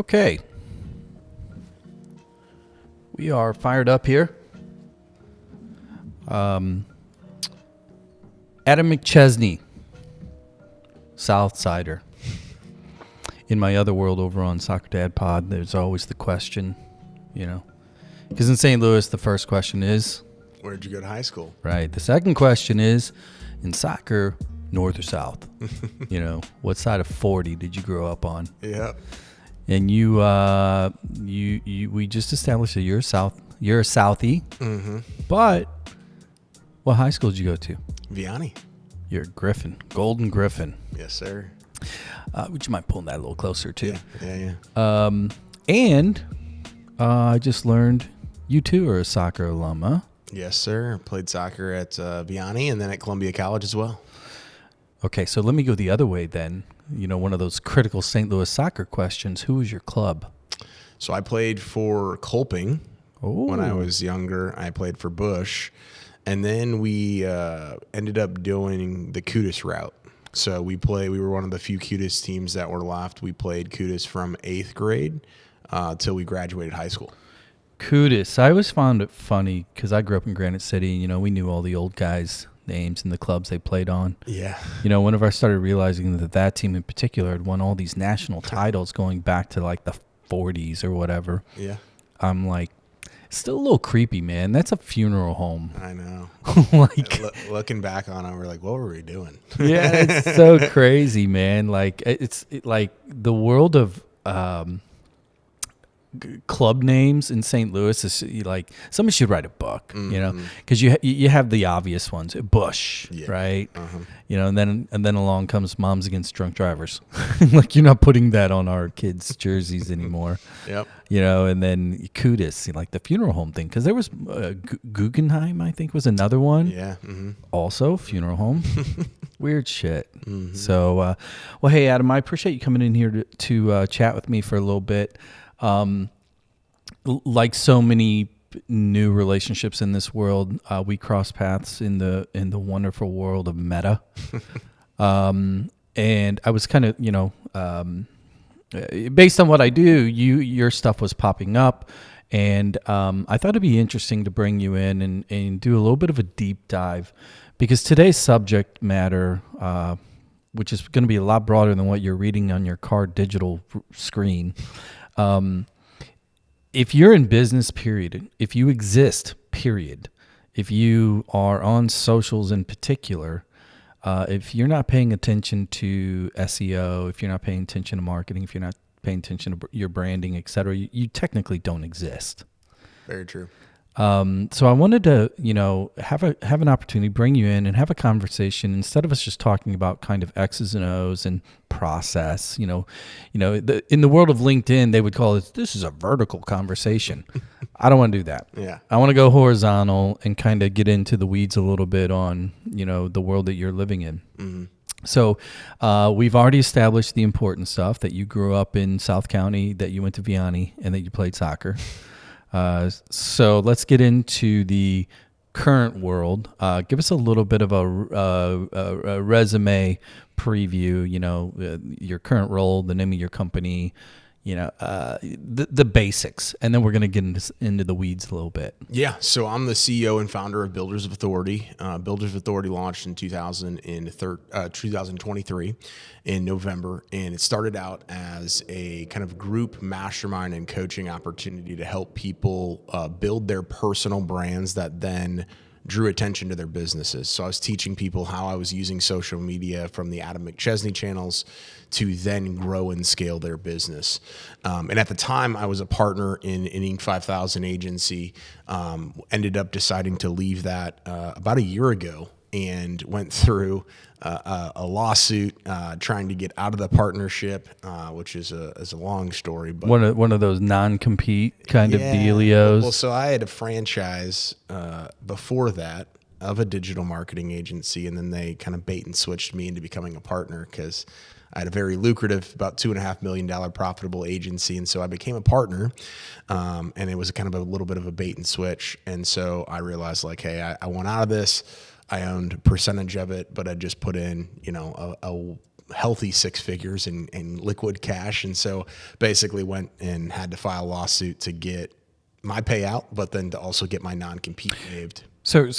Okay. We are fired up here. Adam McChesney, Southsider. In my other world over on Soccer Dad Pod, there's always the question, because in St. Louis, the first question is, where'd you go to high school? Right. The second question is, in soccer, north or south? What side of 40 did you grow up on? Yep. And we just established that you're a Southie. Mm-hmm. But what high school did you go to? Vianney. You're a Griffin, Golden Griffin. Yes, sir. Would you mind pulling that a little closer too? Yeah. And I just learned you too are a soccer alum, huh? Yes, sir. Played soccer at Vianney and then at Columbia College as well. Okay, so let me go the other way then. One of those critical St. Louis soccer questions. Who was your club? So I played for Kolping when I was younger. I played for Bush. And then we ended up doing the Cudis route. So we were one of the few Cudis teams that were left. We played Cudis from 8th grade till we graduated high school. Cudis. I always found it funny because I grew up in Granite City. We knew all the old guys' names and the clubs they played on. Yeah. Whenever I started realizing that team in particular had won all these national titles going back to like the 40s or whatever. Yeah. I'm like, still a little creepy, man. That's a funeral home. I know. Looking back on it, we're like, what were we doing? Yeah, it's so crazy, man. Like it's like the world of club names in St. Louis is like somebody should write a book, because you have the obvious ones, Bush, right? Uh-huh. And then along comes Moms Against Drunk Drivers. Like you're not putting that on our kids' jerseys anymore. Yep. And then Cudis, like the funeral home thing, because there was Guggenheim, I think, was another one. Yeah. Mm-hmm. Also funeral home. Weird shit. Mm-hmm. So, well, hey Adam, I appreciate you coming in here to chat with me for a little bit. Like so many new relationships in this world, we cross paths in the wonderful world of Meta. And I was kind of, based on what I do, your stuff was popping up, and I thought it'd be interesting to bring you in and do a little bit of a deep dive, because today's subject matter, which is going to be a lot broader than what you're reading on your car digital screen. If you're in business, period, if you exist, period, if you are on socials in particular, if you're not paying attention to SEO, if you're not paying attention to marketing, if you're not paying attention to your branding, et cetera, you technically don't exist. Very true. So I wanted to, have an opportunity, bring you in and have a conversation instead of us just talking about kind of X's and O's and process. In the world of LinkedIn, they would call it, this is a vertical conversation. I don't want to do that. Yeah. I want to go horizontal and kind of get into the weeds a little bit on, the world that you're living in. Mm-hmm. So we've already established the important stuff, that you grew up in South County, that you went to Vianney, and that you played soccer. So let's get into the current world. Give us a little bit of a resume preview, your current role, the name of your company, the basics, and then we're going to get into the weeds a little bit. Yeah, so I'm the CEO and founder of Builders of Authority. Builders of Authority launched in 2023 in November, and it started out as a kind of group mastermind and coaching opportunity to help people build their personal brands that then drew attention to their businesses. So I was teaching people how I was using social media from the Adam McChesney channels to then grow and scale their business. And at the time, I was a partner in an Inc. 5000 agency, ended up deciding to leave that about a year ago, and went through a lawsuit trying to get out of the partnership, which is a long story. But one of those non-compete kind of dealios. Well, so I had a franchise before that of a digital marketing agency, and then they kind of bait and switched me into becoming a partner because I had a very lucrative, about $2.5 million profitable agency. And so I became a partner, and it was kind of a little bit of a bait and switch. And so I realized, like, hey, I want out of this. I owned a percentage of it, but I just put in, healthy six figures in liquid cash. And so basically went and had to file a lawsuit to get my payout, but then to also get my non-compete waived. So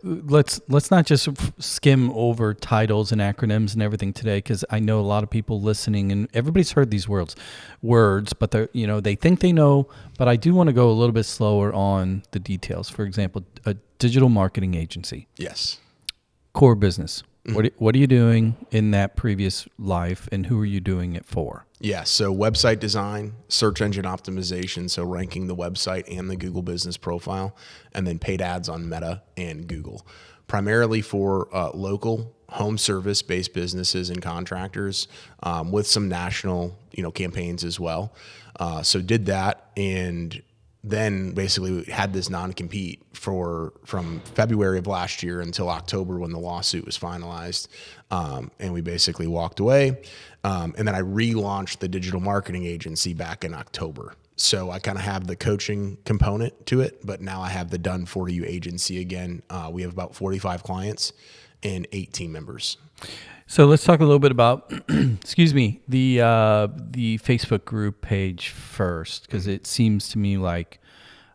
let's not just skim over titles and acronyms and everything today, because I know a lot of people listening and everybody's heard these words, but they think they know. But I do want to go a little bit slower on the details. For example, a digital marketing agency. Yes. Core business. What are you doing in that previous life, and who are you doing it for? Yeah, so website design, search engine optimization, so ranking the website and the Google business profile, and then paid ads on Meta and Google, primarily for local home service-based businesses and contractors, with some national, campaigns as well. So did that, and then basically had this non-compete from February of last year until October when the lawsuit was finalized. And we basically walked away. And then I relaunched the digital marketing agency back in October. So I kind of have the coaching component to it, but now I have the done for you agency again. We have about 45 clients and 8 team members. So let's talk a little bit about, excuse me, the Facebook group page first, because it seems to me like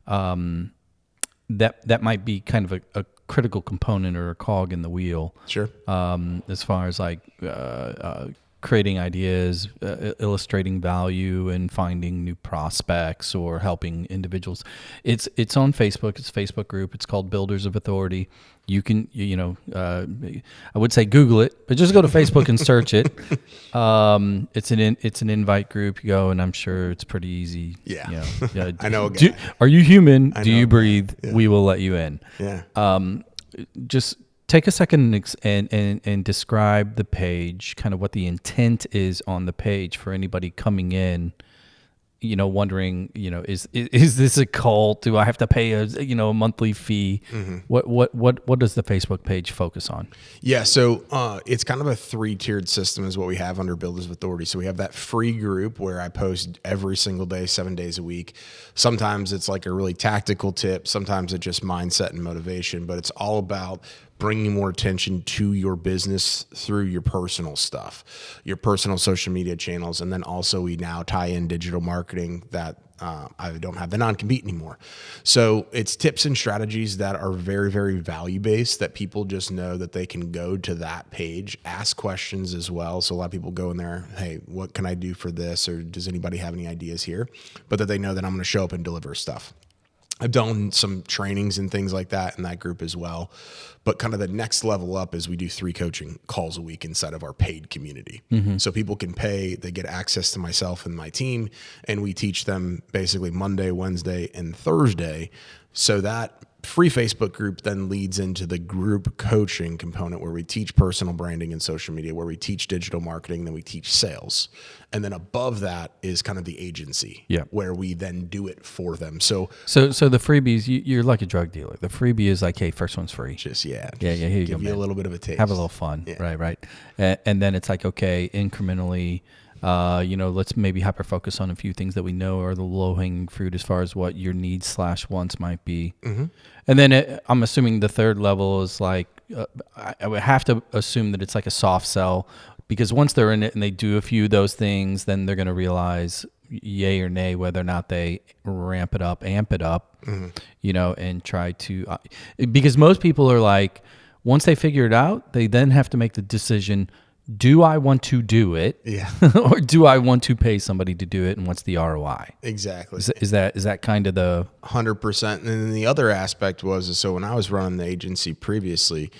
that might be kind of a critical component or a cog in the wheel. Sure. As far as like creating ideas, illustrating value, and finding new prospects or helping individuals. It's on Facebook. It's a Facebook group. It's called Builders of Authority. You can, I would say Google it, but just go to Facebook and search it. It's an invite group. You go, and I'm sure it's pretty easy. Yeah. Yeah. I know a guy. Are you human? Do you breathe? Yeah. We will let you in. Yeah. Just take a second and describe the page, kind of what the intent is on the page for anybody coming in, wondering, is this a cult? Do I have to pay a monthly fee? Mm-hmm. What does the Facebook page focus on? Yeah, so it's kind of a 3-tiered system is what we have under Builders of Authority. So we have that free group where I post every single day, 7 days a week. Sometimes it's like a really tactical tip. Sometimes it's just mindset and motivation, but it's all about bringing more attention to your business through your personal stuff, your personal social media channels. And then also we now tie in digital marketing that I don't have the non-compete anymore. So it's tips and strategies that are very, very value-based that people just know that they can go to that page, ask questions as well. So a lot of people go in there, hey, what can I do for this? Or does anybody have any ideas here? But that they know that I'm going to show up and deliver stuff. I've done some trainings and things like that in that group as well. But kind of the next level up is we do 3 coaching calls a week inside of our paid community. Mm-hmm. So people can pay, they get access to myself and my team, and we teach them basically Monday, Wednesday, and Thursday. So that free Facebook group then leads into the group coaching component where we teach personal branding and social media, where we teach digital marketing, then we teach sales. And then above that is kind of the agency, where we then do it for them. So the freebies, you're like a drug dealer. The freebie is like, hey, first one's free. Here you give go, you a little bit of a taste. Have a little fun, right. And then it's like, okay, incrementally, let's maybe hyper focus on a few things that we know are the low hanging fruit as far as what your needs/wants might be. Mm-hmm. And then I'm assuming the third level is like, I would have to assume that it's like a soft sell, because once they're in it and they do a few of those things, then they're going to realize yay or nay whether or not they amp it up, mm-hmm. And try to, because most people are like, once they figure it out, they then have to make the decision, do I want to do it? Yeah. Or do I want to pay somebody to do it? And what's the ROI? Exactly. Is that kind of the 100%? And then the other aspect was, so when I was running the agency previously,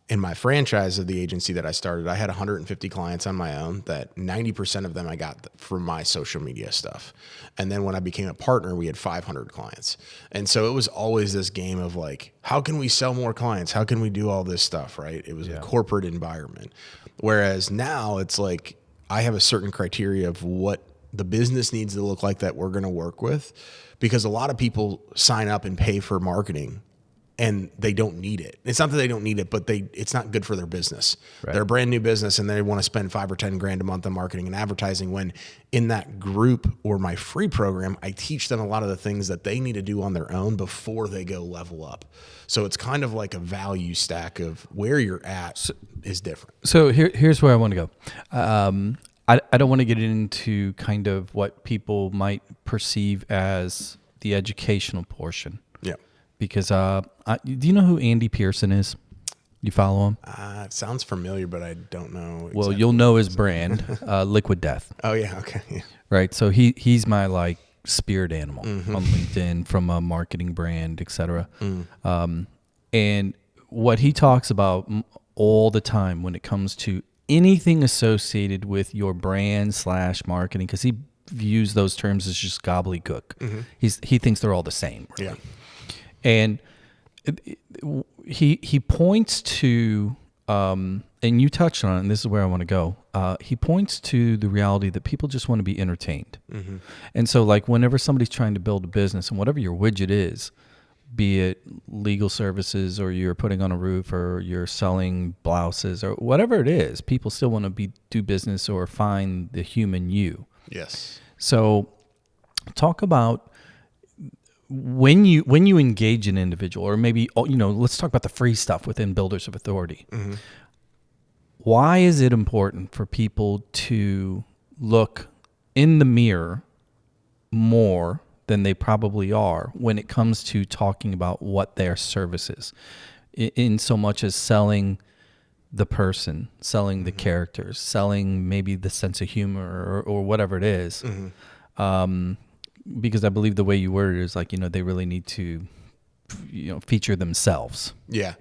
in my franchise of the agency that I started, I had 150 clients on my own that 90% of them I got from my social media stuff. And then when I became a partner, we had 500 clients. And so it was always this game of like, how can we sell more clients? How can we do all this stuff, right? It was a corporate environment. Whereas now it's like, I have a certain criteria of what the business needs to look like that we're going to work with, because a lot of people sign up and pay for marketing and they don't need it. It's not that they don't need it, but it's not good for their business. Right. They're a brand new business and they want to spend $5 or $10 a month on marketing and advertising, when in that group or my free program, I teach them a lot of the things that they need to do on their own before they go level up. So it's kind of like a value stack of where you're at is different. So here's where I want to go. I don't want to get into kind of what people might perceive as the educational portion. Yeah. Because do you know who Andy Pearson is? You follow him? It sounds familiar, but I don't know. Exactly. Well, you'll know his brand, Liquid Death. Oh yeah, okay. Yeah. Right. So he's my like spirit animal on LinkedIn from a marketing brand, etc. And what he talks about all the time when it comes to anything associated with your brand / marketing, because he views those terms as just gobbledygook. He thinks they're all the same. Really. Yeah. And he points to, and you touched on it, and this is where I want to go. He points to the reality that people just want to be entertained. And so like whenever somebody's trying to build a business, and whatever your widget is, be it legal services or you're putting on a roof or you're selling blouses or whatever it is, people still want to do business or find the human you. Yes. So talk about when you engage an individual, or maybe, let's talk about the free stuff within Builders of Authority. Why is it important for people to look in the mirror more than they probably are when it comes to talking about what their service is, in so much as selling the person, selling the characters, selling maybe the sense of humor or whatever it is? Because I believe the way you word it is like, they really need to, feature themselves. Yeah.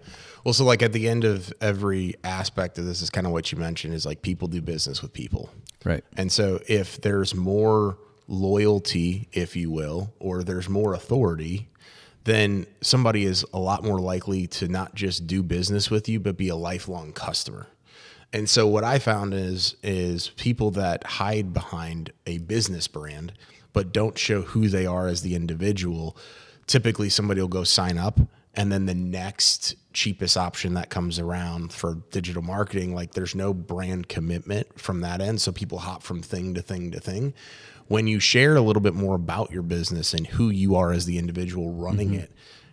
Well, so like at the end of every aspect of this is kind of what you mentioned, is like people do business with people. Right. And so if there's more loyalty, if you will, or there's more authority, then somebody is a lot more likely to not just do business with you, but be a lifelong customer. And so what I found is people that hide behind a business brand, but don't show who they are as the individual, typically somebody will go sign up, and then the next cheapest option that comes around for digital marketing, like there's no brand commitment from that end. So people hop from thing to thing to thing. When you share a little bit more about your business and who you are as the individual running it,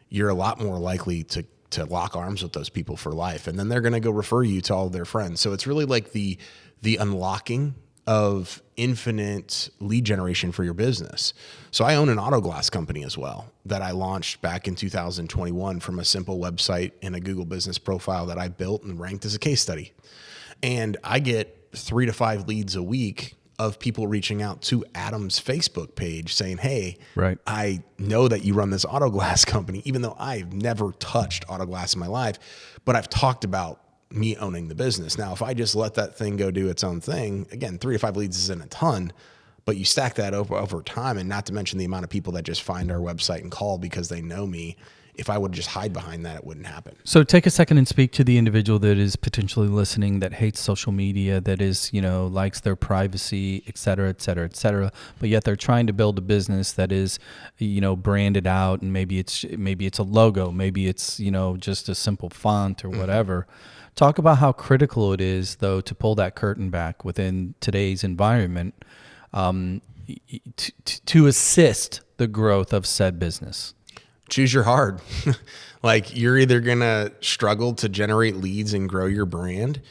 you're a lot more likely to lock arms with those people for life. And then they're going to go refer you to all of their friends. So it's really like the unlocking of infinite lead generation for your business. So I own an auto glass company as well that I launched back in 2021 from a simple website and a Google business profile that I built and ranked as a case study. And I get 3 to 5 leads a week of people reaching out to Adam's Facebook page saying, hey, right, I know that you run this auto glass company, even though I've never touched auto glass in my life, but I've talked about me owning the business. Now, if I just let that thing go do its own thing, again, 3 to 5 leads isn't a ton, but you stack that over time, and not to mention the amount of people that just find our website and call because they know me. If I would just hide behind that, it wouldn't happen. So take a second and speak to the individual that is potentially listening, that hates social media, that is, likes their privacy, et cetera, et cetera, et cetera. But yet they're trying to build a business that is, branded out, and maybe it's a logo, maybe it's, just a simple font or whatever. Talk about how critical it is, though, to pull that curtain back within today's environment to assist the growth of said business. Choose your hard. Like you're either going to struggle to generate leads and grow your brand,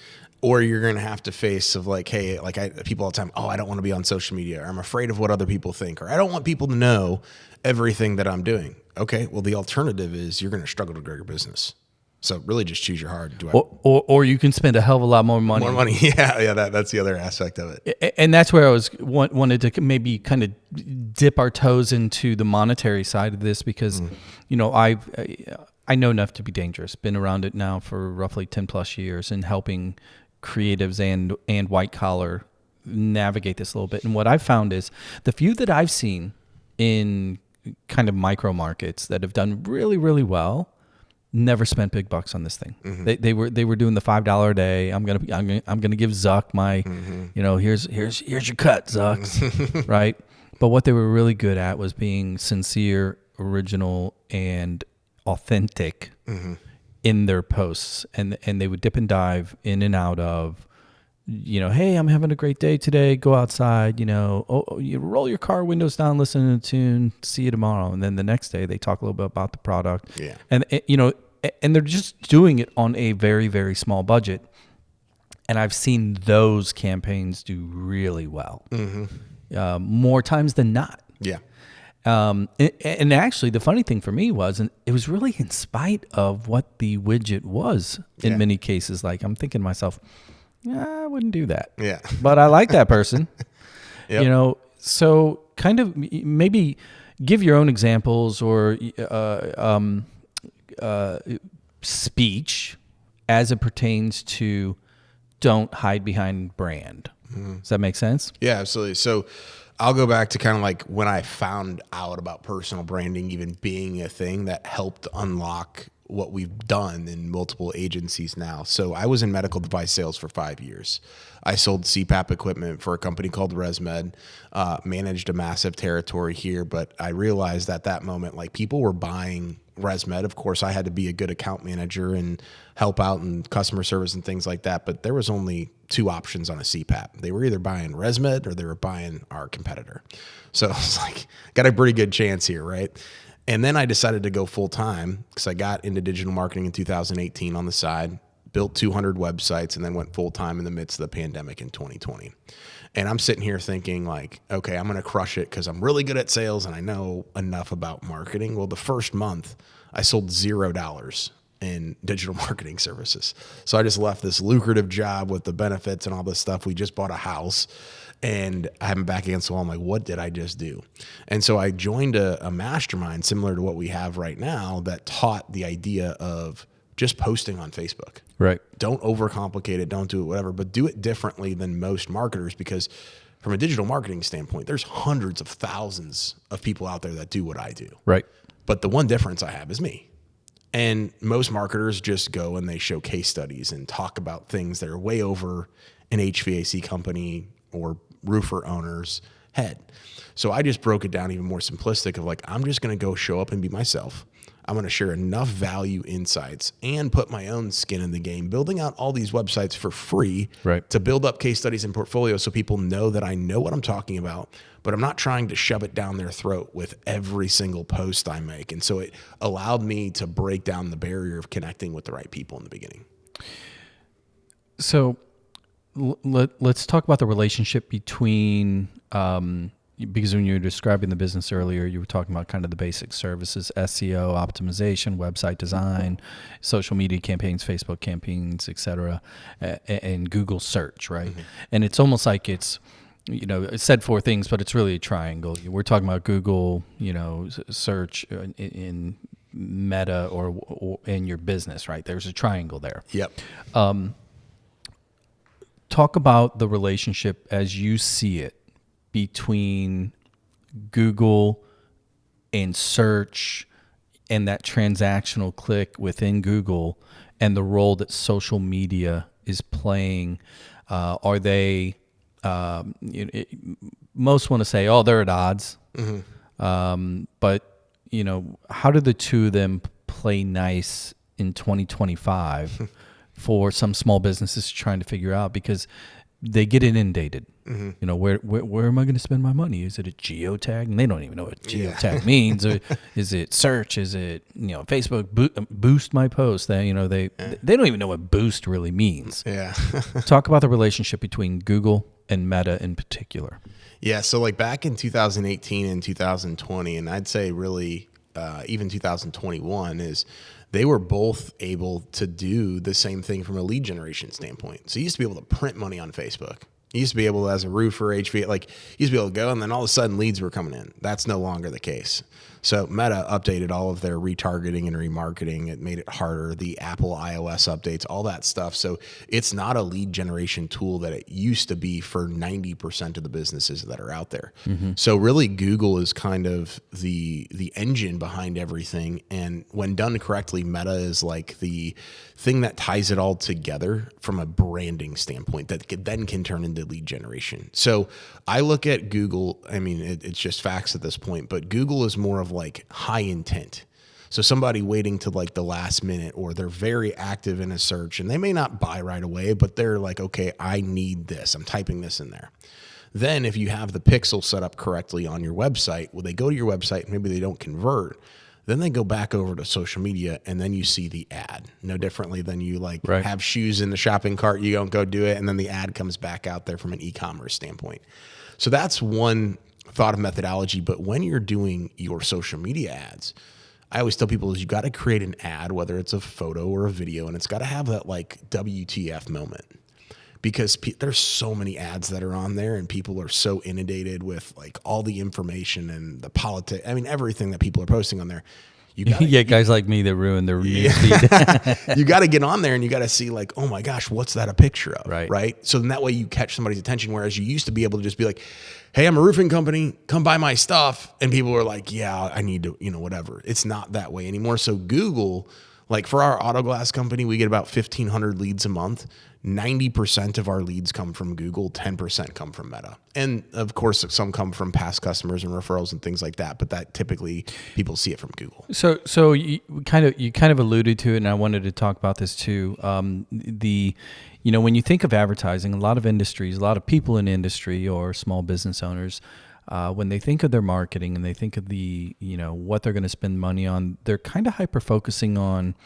or you're going to have to face of like, hey, people all the time, I don't want to be on social media, or I'm afraid of what other people think, or I don't want people to know everything that I'm doing. Okay, well, the alternative is you're going to struggle to grow your business. So really just choose your hard. Or you can spend a hell of a lot more money. More money. Yeah. That's the other aspect of it. And that's where I wanted to maybe kind of dip our toes into the monetary side of this, because, I know enough to be dangerous. Been around it now for roughly 10 plus years and helping creatives and white collar navigate this a little bit. And what I've found is the few that I've seen in kind of micro markets that have done really, really well never spent big bucks on this thing. They were doing the $5 a day. I'm gonna give Zuck my, here's your cut, Zucks, right? But what they were really good at was being sincere, original, and authentic in their posts, and they would dip and dive in and out of, hey, I'm having a great day today. Go outside, you roll your car windows down, listen to a tune, see you tomorrow. And then the next day they talk a little bit about the product. Yeah. And, and they're just doing it on a very, very small budget. And I've seen those campaigns do really well, more times than not. Yeah. And actually, the funny thing for me was, and it was really in spite of what the widget was in many cases. Like, I'm thinking to myself, I wouldn't do that. Yeah. But I like that person. Yep. So kind of maybe give your own examples or speech as it pertains to don't hide behind brand. Does that make sense? Yeah, absolutely. So I'll go back to kind of like when I found out about personal branding even being a thing that helped unlock what we've done in multiple agencies now. So I was in medical device sales for 5 years. I sold CPAP equipment for a company called ResMed, managed a massive territory here, but I realized at that moment, like, people were buying ResMed. Of course, I had to be a good account manager and help out in customer service and things like that, but there was only 2 options on a CPAP. They were either buying ResMed or they were buying our competitor. So it's like, got a pretty good chance here, right? And then I decided to go full time because I got into digital marketing in 2018 on the side, built 200 websites, and then went full time in the midst of the pandemic in 2020. And I'm sitting here thinking like, okay, I'm going to crush it because I'm really good at sales and I know enough about marketing. Well, the first month I sold $0 in digital marketing services. So I just left this lucrative job with the benefits and all this stuff. We just bought a house. And I'm back against the wall. I'm like, what did I just do? And so I joined a mastermind similar to what we have right now that taught the idea of just posting on Facebook. Right. Don't overcomplicate it. Don't do it, whatever, but do it differently than most marketers, because from a digital marketing standpoint, there's hundreds of thousands of people out there that do what I do. Right. But the one difference I have is me. And most marketers just go and they show case studies and talk about things that are way over an HVAC company or roofer owner's head. So I just broke it down even more simplistic of like, I'm just going to go show up and be myself. I'm going to share enough value insights and put my own skin in the game, building out all these websites for free to build up case studies and portfolios so people know that I know what I'm talking about, but I'm not trying to shove it down their throat with every single post I make. And so it allowed me to break down the barrier of connecting with the right people in the beginning. So let's talk about the relationship between, because when you were describing the business earlier, you were talking about kind of the basic services, SEO, optimization, website design, social media campaigns, Facebook campaigns, et cetera, and Google search, right? Mm-hmm. And it's almost like it's, it said 4 things, but it's really a triangle. We're talking about Google, search in Meta or in your business, right? There's a triangle there. Yep. Talk about the relationship as you see it between Google and search and that transactional click within Google and the role that social media is playing. Are they, most want to say, oh, they're at odds. Mm-hmm. But, how do the two of them play nice in 2025 for some small businesses trying to figure out, because they get inundated. Mm-hmm. Where am I going to spend my money? Is it a geotag? And they don't even know what geotag means. Or is it search? Is it Facebook boost my post? They don't even know what boost really means. Yeah. Talk about the relationship between Google and Meta in particular. Yeah. So like back in 2018 and 2020, and I'd say really even 2021 is they were both able to do the same thing from a lead generation standpoint. So you used to be able to print money on Facebook. You used to be able to, as a roofer, HVAC, you used to be able to go, and then all of a sudden leads were coming in. That's no longer the case. So Meta updated all of their retargeting and remarketing. It made it harder. The Apple iOS updates, all that stuff. So it's not a lead generation tool that it used to be for 90% of the businesses that are out there. Mm-hmm. So really Google is kind of the engine behind everything. And when done correctly, Meta is like the thing that ties it all together from a branding standpoint that then can turn into lead generation. So I look at Google, it's just facts at this point, but Google is more of like high intent. So somebody waiting to like the last minute, or they're very active in a search and they may not buy right away, but they're like, okay, I need this. I'm typing this in there. Then if you have the pixel set up correctly on your website, well, they go to your website, maybe they don't convert. Then they go back over to social media and then you see the ad. No differently than you like have shoes in the shopping cart, you don't go do it, and then the ad comes back out there from an e-commerce standpoint. So that's one thought of methodology. But when you're doing your social media ads, I always tell people is you got to create an ad, whether it's a photo or a video, and it's got to have that like WTF moment. Because there's so many ads that are on there and people are so inundated with like all the information and the politics. I mean, everything that people are posting on there. You gotta, guys like me that ruin their news feed. You got to get on there and you got to see like, oh my gosh, what's that a picture of? Right. So then that way you catch somebody's attention. Whereas you used to be able to just be like, hey, I'm a roofing company, come buy my stuff. And people are like, yeah, I need to, whatever. It's not that way anymore. So Google, like for our auto glass company, we get about 1,500 leads a month. 90% of our leads come from Google, 10% come from Meta. And of course, some come from past customers and referrals and things like that. But that typically people see it from Google. So you kind of alluded to it, and I wanted to talk about this too. When you think of advertising, a lot of industries, a lot of people in industry or small business owners, when they think of their marketing and they think of the, what they're going to spend money on, they're kind of hyper focusing on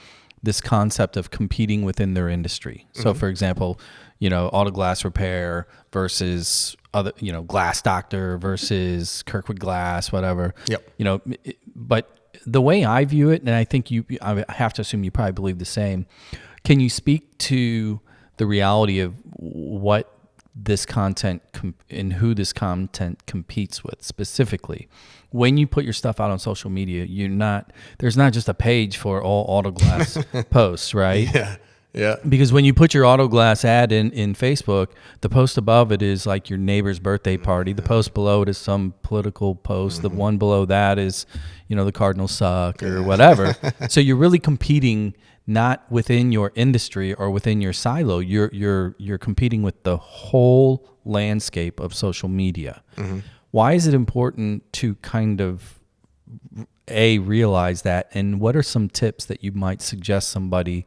this concept of competing within their industry. So for example, auto glass repair versus other, glass doctor versus Kirkwood Glass, whatever. Yep. But the way I view it, and I think I have to assume you probably believe the same. Can you speak to the reality of what this content and who this content competes with specifically? When you put your stuff out on social media, there's not just a page for all auto glass posts, right? Yeah. Because when you put your auto glass ad in Facebook, the post above it is like your neighbor's birthday party. The post below it is some political post. The one below that is, the Cardinals suck or whatever. So you're really competing not within your industry or within your silo. You're competing with the whole landscape of social media. Why is it important to kind of realize that, and what are some tips that you might suggest somebody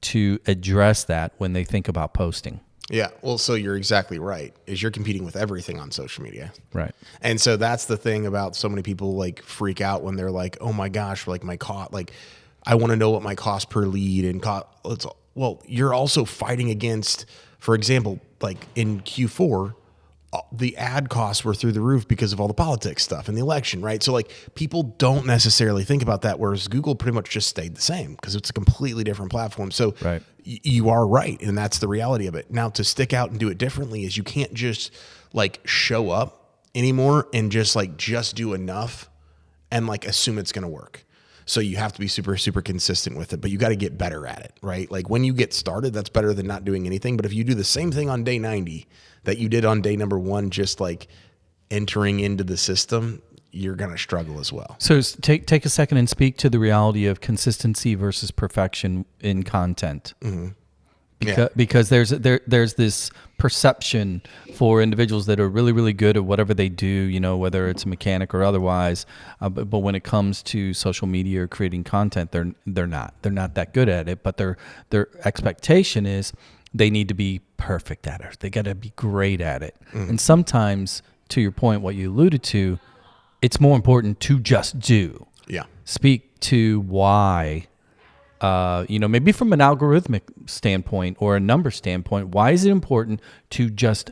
to address that when they think about posting? Yeah, well, so you're exactly right. Is you're competing with everything on social media, right? And so that's the thing about so many people like freak out when they're like, "Oh my gosh, like my cost, like I want to know what my cost per lead and cost." Well, you're also fighting against, for example, like in Q4. The ad costs were through the roof because of all the politics stuff and the election, right? So like people don't necessarily think about that, whereas Google pretty much just stayed the same because it's a completely different platform. So you are right, and that's the reality of it. Now, to stick out and do it differently is you can't just like show up anymore and just do enough and like assume it's going to work. So you have to be super, super consistent with it, but you got to get better at it, right? Like when you get started, that's better than not doing anything. But if you do the same thing on day 90 that you did on day number 1, just like entering into the system, you're going to struggle as well. So take a second and speak to the reality of consistency versus perfection in content. Because there's this perception for individuals that are really, really good at whatever they do, whether it's a mechanic or otherwise. But when it comes to social media or creating content, they're not that good at it. But their expectation is they need to be perfect at it. They got to be great at it. And sometimes, to your point, what you alluded to, it's more important to just do. Yeah. Speak to why. Maybe from an algorithmic standpoint or a number standpoint, why is it important to just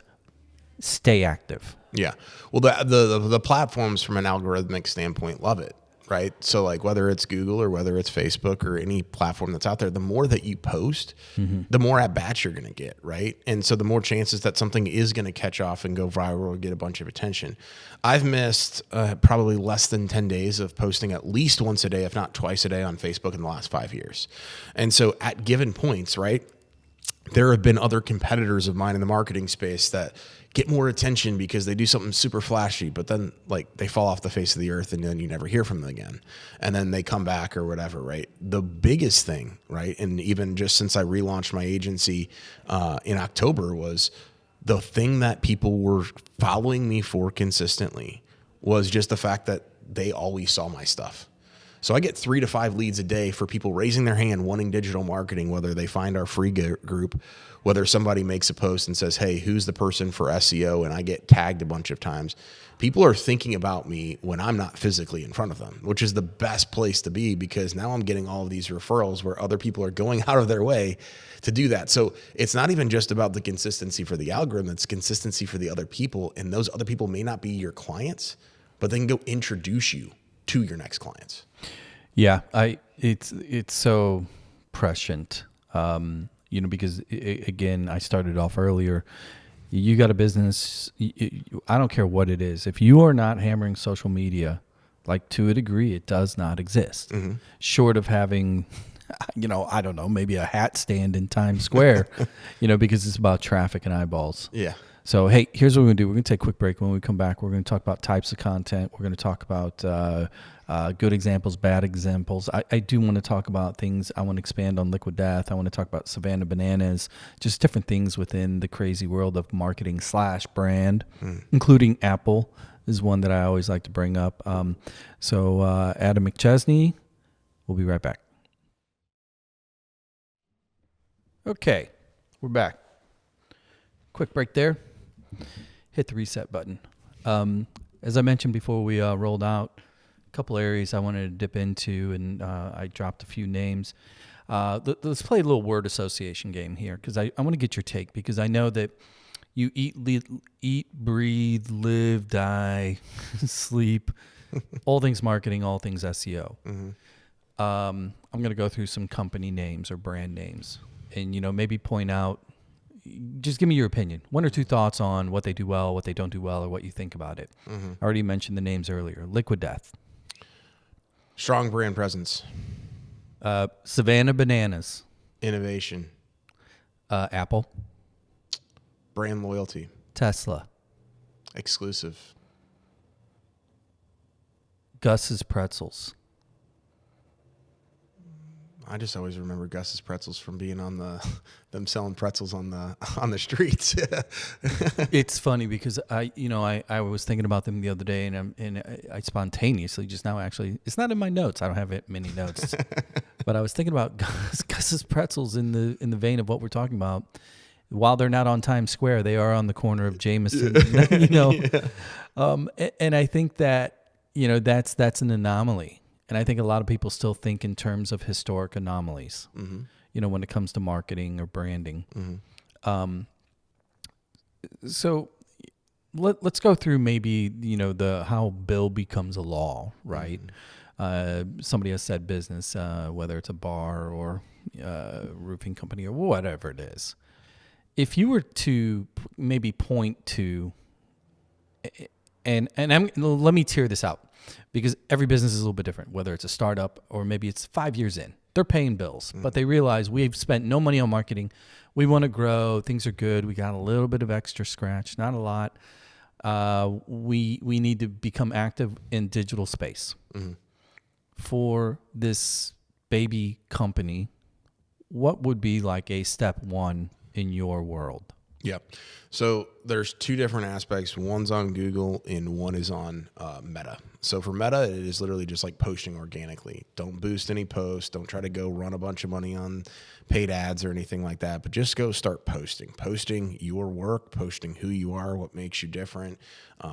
stay active? Yeah. Well, the platforms from an algorithmic standpoint love it, right? So like whether it's Google or whether it's Facebook or any platform that's out there, the more that you post, the more at bats you're going to get, right? And so the more chances that something is going to catch off and go viral or get a bunch of attention. I've missed probably less than 10 days of posting at least once a day, if not twice a day on Facebook in the last 5 years. And so at given points, right, there have been other competitors of mine in the marketing space that get more attention because they do something super flashy, but then like they fall off the face of the earth and then you never hear from them again. And then they come back or whatever, right? The biggest thing, right? And even just since I relaunched my agency in October, was the thing that people were following me for consistently was just the fact that they always saw my stuff. So I get 3 to 5 leads a day for people raising their hand wanting digital marketing, whether they find our free group, whether somebody makes a post and says, hey, who's the person for SEO? And I get tagged a bunch of times. People are thinking about me when I'm not physically in front of them, which is the best place to be, because now I'm getting all of these referrals where other people are going out of their way to do that. So it's not even just about the consistency for the algorithm, it's consistency for the other people. And those other people may not be your clients, but they can go introduce you to your next clients. Yeah, it's so prescient, because again, I started off earlier. You got a business, I don't care what it is. If you are not hammering social media, like to a degree, it does not exist. Short of having, I don't know, maybe a hat stand in Times Square, because it's about traffic and eyeballs. Yeah. So, hey, here's what we're going to do. We're going to take a quick break. When we come back, we're going to talk about types of content. We're going to talk about good examples, bad examples. I do want to talk about things. I want to expand on Liquid Death. I want to talk about Savannah Bananas, just different things within the crazy world of marketing / brand, including Apple is one that I always like to bring up. So Adam McChesney, we'll be right back. Okay, we're back. Quick break there. Hit the reset button. As I mentioned before we rolled out, a couple areas I wanted to dip into, and I dropped a few names. Let's play a little word association game here, because I want to get your take, because I know that you eat, breathe, live, die, sleep, all things marketing, all things SEO. I'm going to go through some company names or brand names, and maybe point out, just give me your opinion. 1 or 2 thoughts on what they do well, what they don't do well, or what you think about it. I already mentioned the names earlier. Liquid Death. Strong brand presence. Savannah Bananas. Innovation. Apple. Brand loyalty. Tesla. Exclusive. Gus's Pretzels. I just always remember Gus's Pretzels from being on them selling pretzels on the streets. It's funny because I was thinking about them the other day, and I spontaneously just now, actually, it's not in my notes. I don't have many notes, but I was thinking about Gus's Pretzels in the vein of what we're talking about. While they're not on Times Square, they are on the corner of Jameson. Yeah. And I think that that's an anomaly. And I think a lot of people still think in terms of historic anomalies, when it comes to marketing or branding. So let's go through maybe, how bill becomes a law, right? Somebody has said business, whether it's a bar or roofing company or whatever it is. If you were to maybe point to, and let me tear this out, because every business is a little bit different, whether it's a startup or maybe it's 5 years in. They're paying bills, but they realize we've spent no money on marketing. We want to grow. Things are good. We got a little bit of extra scratch, not a lot. We need to become active in digital space. For this baby company, what would be like a step one in your world? Yep. So there's 2 different aspects. One's on Google and one is on Meta. So for Meta, it is literally just like posting organically. Don't boost any posts. Don't try to go run a bunch of money on paid ads or anything like that, but just go start posting your work, posting who you are, what makes you different,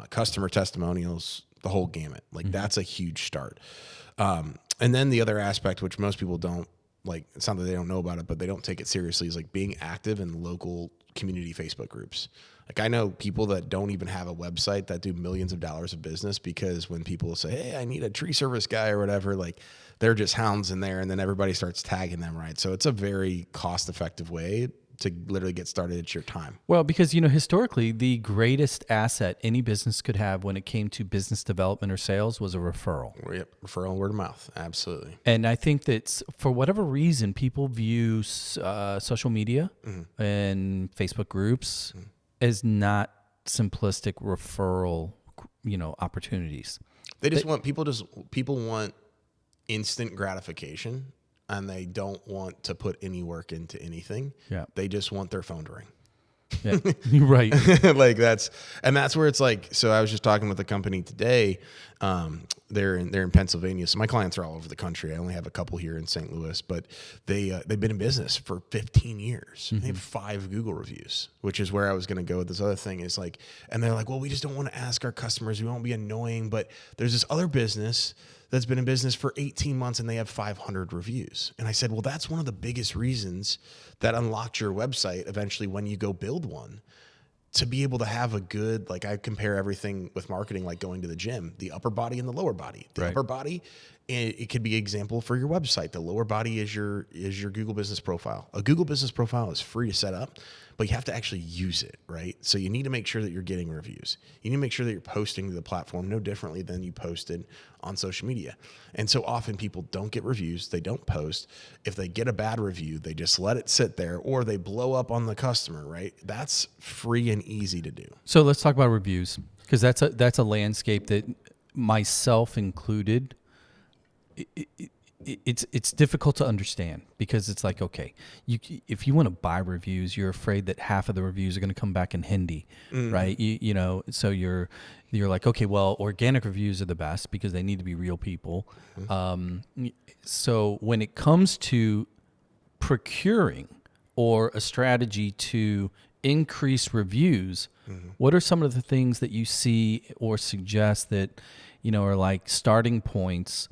customer testimonials, the whole gamut. Like that's a huge start. And then the other aspect, which most people don't, like, it's not that they don't know about it, but they don't take it seriously, is like being active in local community Facebook groups. Like I know people that don't even have a website that do millions of dollars of business, because when people say, hey, I need a tree service guy or whatever, like they're just hounds in there, and then everybody starts tagging them, right? So it's a very cost-effective way to literally get started at your time. Well, because, historically, the greatest asset any business could have when it came to business development or sales was a referral. Yep, referral, word of mouth, absolutely. And I think that for whatever reason, people view social media and Facebook groups as not simplistic referral, opportunities. They just want people want instant gratification, and they don't want to put any work into anything. Yeah. They just want their phone to ring. Yeah, you're right. Like that's where it's like, so I was just talking with a company today. They're in Pennsylvania. So my clients are all over the country. I only have a couple here in St. Louis, but they've been in business for 15 years. They have 5 Google reviews, which is where I was going to go with this other thing is like, and they're like, well, we just don't want to ask our customers. We won't be annoying, but there's this other business that's been in business for 18 months and they have 500 reviews. And I said, well, that's one of the biggest reasons that unlocked your website eventually when you go build one. To be able to have a good, like I compare everything with marketing, like going to the gym, the upper body and the lower body. The upper body, it could be an example for your website. The lower body is your Google Business Profile. A Google Business Profile is free to set up, but you have to actually use it, right? So you need to make sure that you're getting reviews. You need to make sure that you're posting to the platform no differently than you posted on social media. And so often people don't get reviews. They don't post. If they get a bad review, they just let it sit there or they blow up on the customer, right? That's free and easy to do. So let's talk about reviews, because that's a landscape that, myself included, it's difficult to understand, because it's like, okay, if you want to buy reviews, you're afraid that half of the reviews are going to come back in Hindi, right? You know, so you're like, okay, well, organic reviews are the best because they need to be real people. So when it comes to procuring or a strategy to increase reviews, what are some of the things that you see or suggest that, you know, are like starting points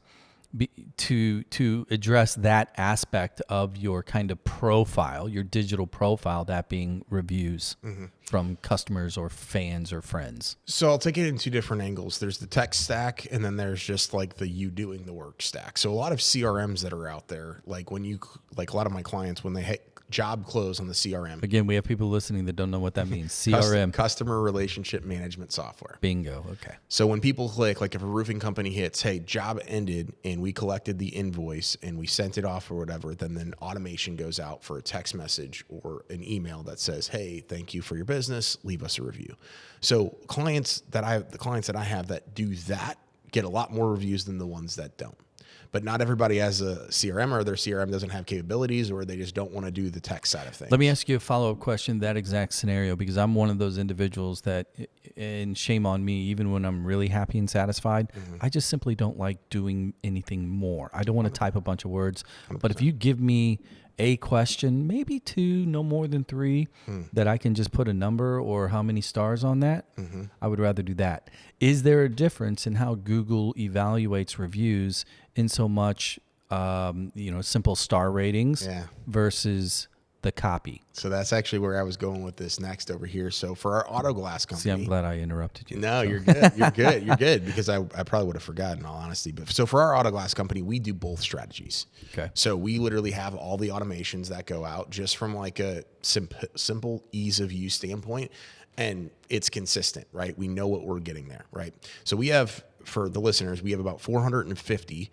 to address that aspect of your kind of profile, your digital profile, that being reviews from customers or fans or friends? So I'll take it in 2 different angles. There's the tech stack, and then there's just like the you doing the work stack. So a lot of CRMs that are out there, like when you, like a lot of my clients, when they hit job close on the CRM. Again, we have people listening that don't know what that means. CRM. Customer Relationship Management Software. Bingo. Okay. So when people click, like if a roofing company hits, hey, job ended, and we collected the invoice and we sent it off or whatever, then automation goes out for a text message or an email that says, hey, thank you for your business, leave us a review. So the clients that I have that do that get a lot more reviews than the ones that don't. But not everybody has a CRM, or their CRM doesn't have capabilities, or they just don't want to do the tech side of things. Let me ask you a follow-up question, that exact scenario, because I'm one of those individuals that, and shame on me, even when I'm really happy and satisfied, I just simply don't like doing anything more. I don't want to type a bunch of words. 100%. But if you give me a question, maybe 2, no more than 3, that I can just put a number or how many stars on that, I would rather do that. Is there a difference in how Google evaluates reviews in so much, simple star ratings versus the copy? So that's actually where I was going with this next over here. So for our auto glass company. See, I'm glad I interrupted you. No, you're good. You're good. You're good, because I probably would have forgotten, in all honesty. But so for our auto glass company, we do both strategies. Okay. So we literally have all the automations that go out just from like a simple ease of use standpoint. And it's consistent, right? We know what we're getting there, right? So we have, for the listeners, we have about 450.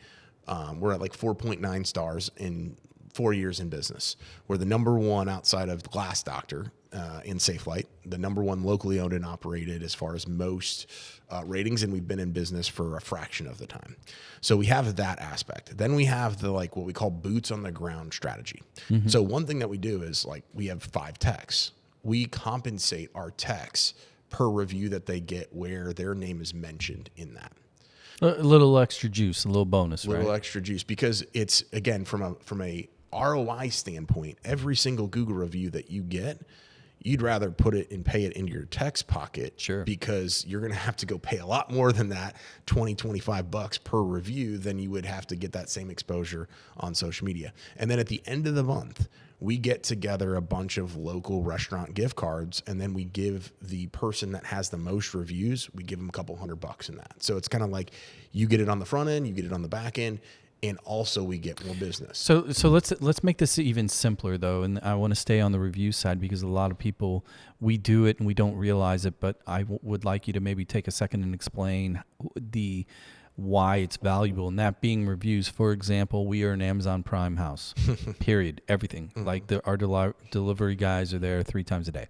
We're at like 4.9 stars in 4 years in business. We're the number 1 outside of Glass Doctor in SafeLight, the number 1 locally owned and operated as far as most ratings, and we've been in business for a fraction of the time. So we have that aspect. Then we have the like what we call boots on the ground strategy. So one thing that we do is like we have 5 techs. We compensate our techs per review that they get where their name is mentioned in that. A little extra juice, a little bonus, right? A little extra juice, because it's, again, from a ROI standpoint, every single Google review that you get, you'd rather put it and pay it into your tech's pocket. Sure. Because you're going to have to go pay a lot more than that, $20-$25 per review, than you would have to get that same exposure on social media. And then at the end of the month, we get together a bunch of local restaurant gift cards, and then we give the person that has the most reviews, we give them a couple $100 in that. So it's kind of like you get it on the front end, you get it on the back end, and also we get more business. So let's make this even simpler, though, and I want to stay on the review side, because a lot of people, we do it and we don't realize it, but I would like you to maybe take a second and explain why it's valuable, and that being reviews. For example, we are an Amazon Prime house, period, everything. Like our delivery guys are there 3 times a day.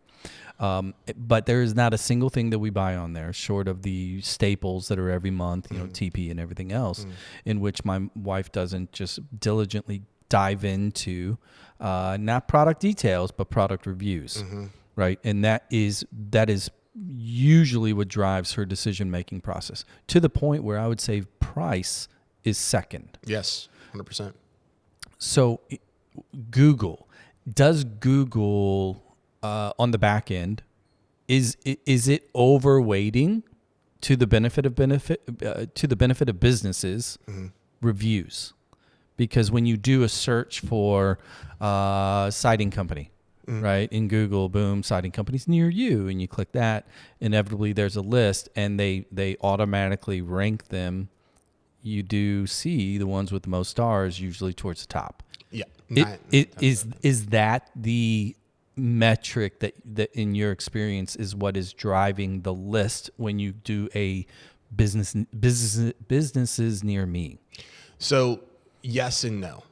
But there is not a single thing that we buy on there, short of the staples that are every month, TP and everything else, in which my wife doesn't just diligently dive into, not product details, but product reviews, right? And that is usually what drives her decision-making process, to the point where I would say price is second. Yes, 100%. So does Google on the back end, is it overweighting to the benefit of businesses reviews? Because when you do a search for siding company, right, in Google, boom, siding companies near you, and you click that, inevitably there's a list, and they automatically rank them. You do see the ones with the most stars usually towards the top. Yeah. Is that the metric that in your experience is what is driving the list when you do a businesses near me? So yes and no.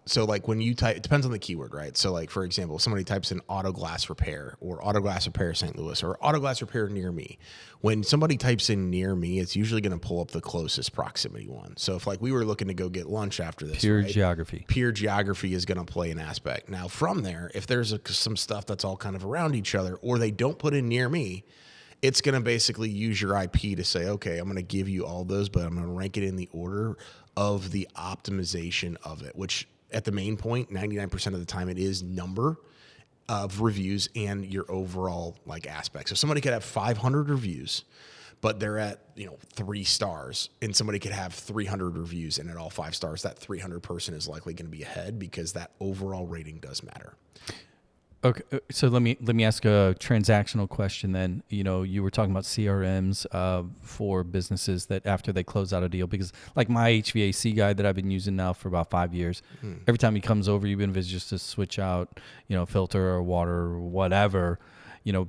So like when you type, it depends on the keyword, right? So like, for example, if somebody types in auto glass repair or auto glass repair St. Louis or auto glass repair near me, when somebody types in near me, it's usually going to pull up the closest proximity one. So if like we were looking to go get lunch after this, pure right, geography is going to play an aspect. Now from there, if there's some stuff that's all kind of around each other, or they don't put in near me, it's going to basically use your IP to say, okay, I'm going to give you all those, but I'm going to rank it in the order of the optimization of it, which at the main point, 99% of the time it is number of reviews and your overall like aspect. So somebody could have 500 reviews, but they're at 3 stars, and somebody could have 300 reviews and at all 5 stars. That 300 person is likely going to be ahead because that overall rating does matter. Okay, so let me ask a transactional question then. You were talking about CRMs for businesses that after they close out a deal, because like my HVAC guy that I've been using now for about 5 years, every time he comes over, even if it's just to switch out, filter or water or whatever,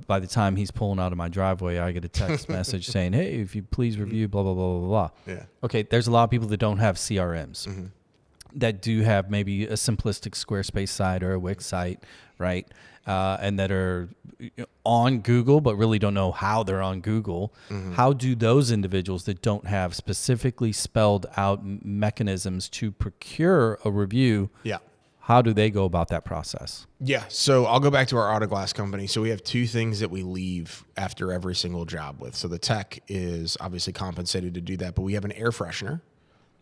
by the time he's pulling out of my driveway, I get a text message saying, hey, if you please review blah, blah, blah, blah, blah. Yeah. Okay, there's a lot of people that don't have CRMs. That do have maybe a simplistic Squarespace site or a Wix site, right? And that are on Google, but really don't know how they're on Google. How do those individuals that don't have specifically spelled out mechanisms to procure a review, how do they go about that process? Yeah, so I'll go back to our auto glass company. So we have 2 things that we leave after every single job with. So the tech is obviously compensated to do that, but we have an air freshener.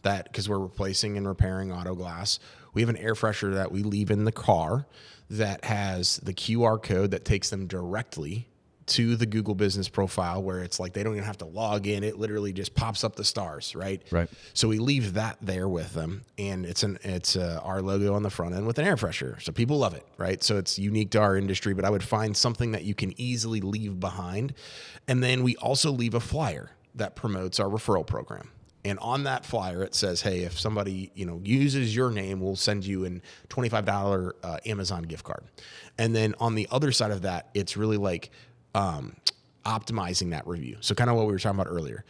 That, because we're replacing and repairing auto glass, we have an air freshener that we leave in the car that has the QR code that takes them directly to the Google business profile, where it's like they don't even have to log in. It literally just pops up the stars, right? Right. So we leave that there with them, and it's our logo on the front end with an air freshener. So people love it, right? So it's unique to our industry, but I would find something that you can easily leave behind. And then we also leave a flyer that promotes our referral program. And on that flyer, it says, hey, if somebody, uses your name, we'll send you a $25 Amazon gift card. And then on the other side of that, it's really like optimizing that review. So kind of what we were talking about earlier.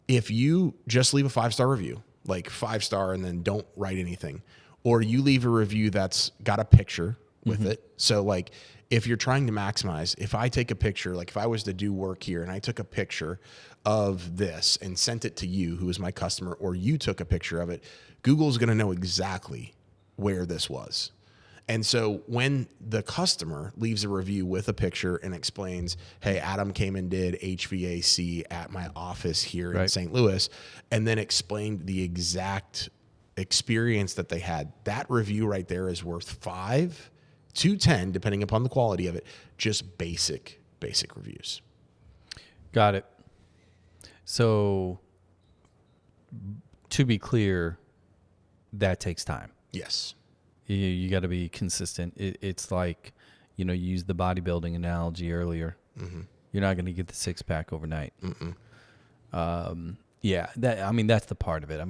If you just leave a 5-star review, like 5-star, and then don't write anything, or you leave a review that's got a picture with it. So like if you're trying to maximize, if I take a picture, like if I was to do work here and I took a picture of this and sent it to you, who is my customer, or you took a picture of it, Google's going to know exactly where this was. And so when the customer leaves a review with a picture and explains, hey, Adam came and did HVAC at my office here in St. Louis, and then explained the exact experience that they had, that review right there is worth 5 to 10, depending upon the quality of it, just basic reviews. Got it. So to be clear, that takes time. Yes. You got to be consistent. It's like, you used the bodybuilding analogy earlier. You're not going to get the 6-pack overnight. Yeah, that's the part of it.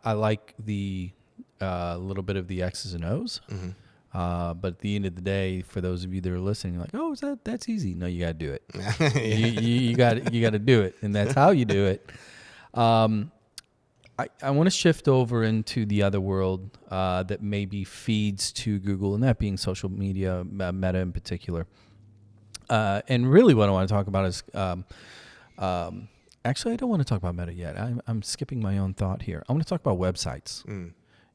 I like the little bit of the X's and O's. But at the end of the day, for those of you that are listening, like, oh, that's easy. No, you got to do it. you got to do it, and that's how you do it. I want to shift over into the other world that maybe feeds to Google, and that being social media, Meta in particular. And really, what I want to talk about is, actually, I don't want to talk about Meta yet. I'm skipping my own thought here. I want to talk about websites.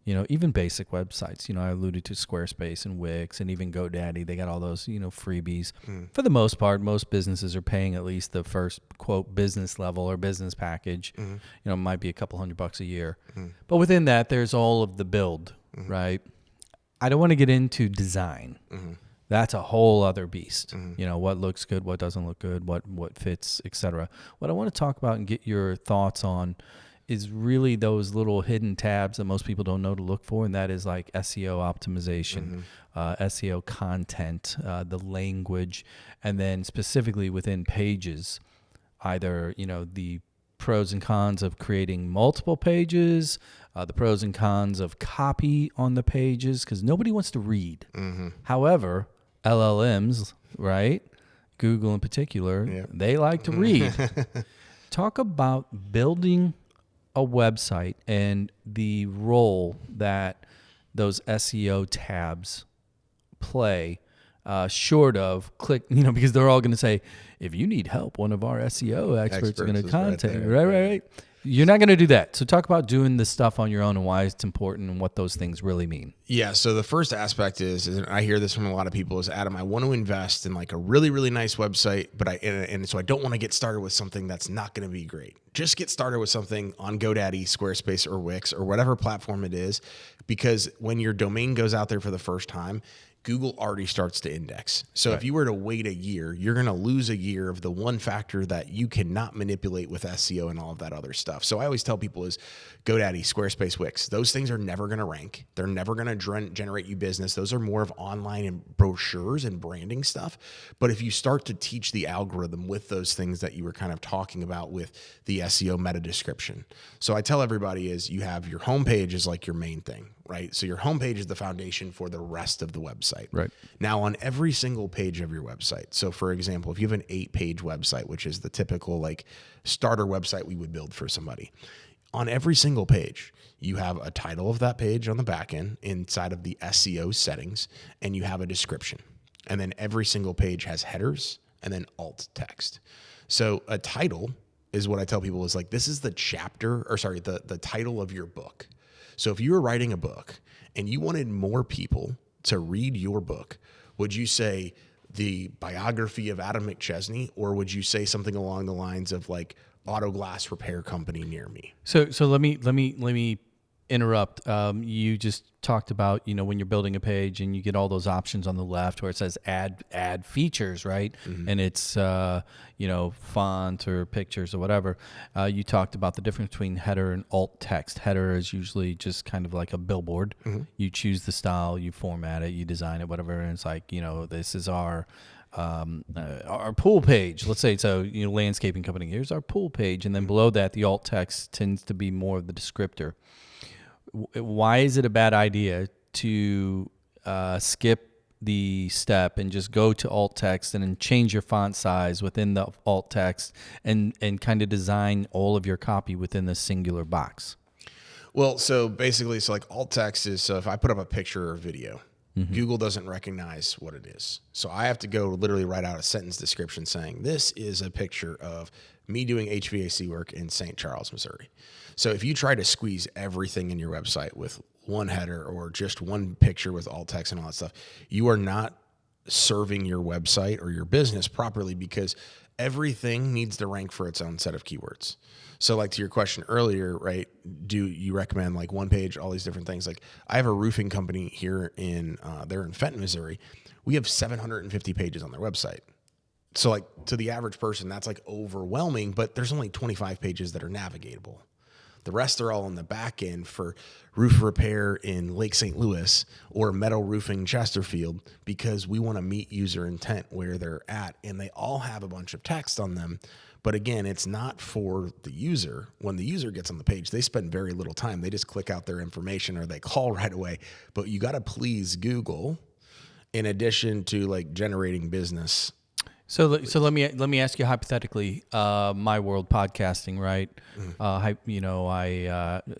even basic websites. I alluded to Squarespace and Wix and even GoDaddy. They got all those, freebies. For the most part, most businesses are paying at least the first, quote, business level or business package. It might be a couple $100 a year. But within that, there's all of the build, right? I don't want to get into design. That's a whole other beast. What looks good, what doesn't look good, what fits, etc. What I want to talk about and get your thoughts on is really those little hidden tabs that most people don't know to look for, and that is like SEO optimization, SEO content, the language, and then specifically within pages, either, the pros and cons of creating multiple pages, the pros and cons of copy on the pages, because nobody wants to read. However, LLMs, right? Google in particular, they like to read. Talk about building a website and the role that those SEO tabs play, short of click, because they're all going to say, if you need help, one of our SEO experts are going to contact you. Right. You're not going to do that. So talk about doing this stuff on your own and why it's important and what those things really mean. Yeah. So the first aspect is, and I hear this from a lot of people, is Adam, I want to invest in like a really, really nice website, but so I don't want to get started with something that's not going to be great. Just get started with something on GoDaddy, Squarespace, or Wix, or whatever platform it is, because when your domain goes out there for the first time, Google already starts to index. So if you were to wait a year, you're going to lose a year of the one factor that you cannot manipulate with SEO and all of that other stuff. So I always tell people is GoDaddy, Squarespace, Wix, those things are never going to rank. They're never going to generate you business. Those are more of online and brochures and branding stuff. But if you start to teach the algorithm with those things that you were kind of talking about with the SEO meta description. So I tell everybody is you have your homepage is like your main thing, right? So your homepage is the foundation for the rest of the website. Right. Now on every single page of your website. So for example, if you have an 8-page website, which is the typical like starter website we would build for somebody, on every single page, you have a title of that page on the back end inside of the SEO settings, and you have a description. And then every single page has headers and then alt text. So a title is what I tell people is like, this is the the title of your book. So if you were writing a book and you wanted more people to read your book, would you say the biography of Adam McChesney, or would you say something along the lines of like auto glass repair company near me? So let me interrupt. You just talked about, when you're building a page and you get all those options on the left where it says add features, right? And it's, font or pictures or whatever. You talked about the difference between header and alt text. Header is usually just kind of like a billboard. You choose the style, you format it, you design it, whatever. And it's like, this is our pool page. Let's say it's a landscaping company. Here's our pool page. And then below that, the alt text tends to be more of the descriptor. Why is it a bad idea to skip the step and just go to alt text and then change your font size within the alt text and kind of design all of your copy within the singular box? Well, so basically, like alt text is, so if I put up a picture or video, Google doesn't recognize what it is. So I have to go literally write out a sentence description saying, this is a picture of me doing HVAC work in St. Charles, Missouri. So if you try to squeeze everything in your website with one header or just one picture with alt text and all that stuff, you are not serving your website or your business properly, because everything needs to rank for its own set of keywords. So like to your question earlier, right? Do you recommend like one page, all these different things? Like I have a roofing company here they're in Fenton, Missouri. We have 750 pages on their website. So like to the average person, that's like overwhelming, but there's only 25 pages that are navigatable. The rest are all on the back end for roof repair in Lake St. Louis or metal roofing Chesterfield, because we want to meet user intent where they're at. And they all have a bunch of text on them. But again, it's not for the user. When the user gets on the page, they spend very little time. They just click out their information or they call right away. But you got to please Google in addition to like generating business. So let me ask you hypothetically, my world podcasting, right? I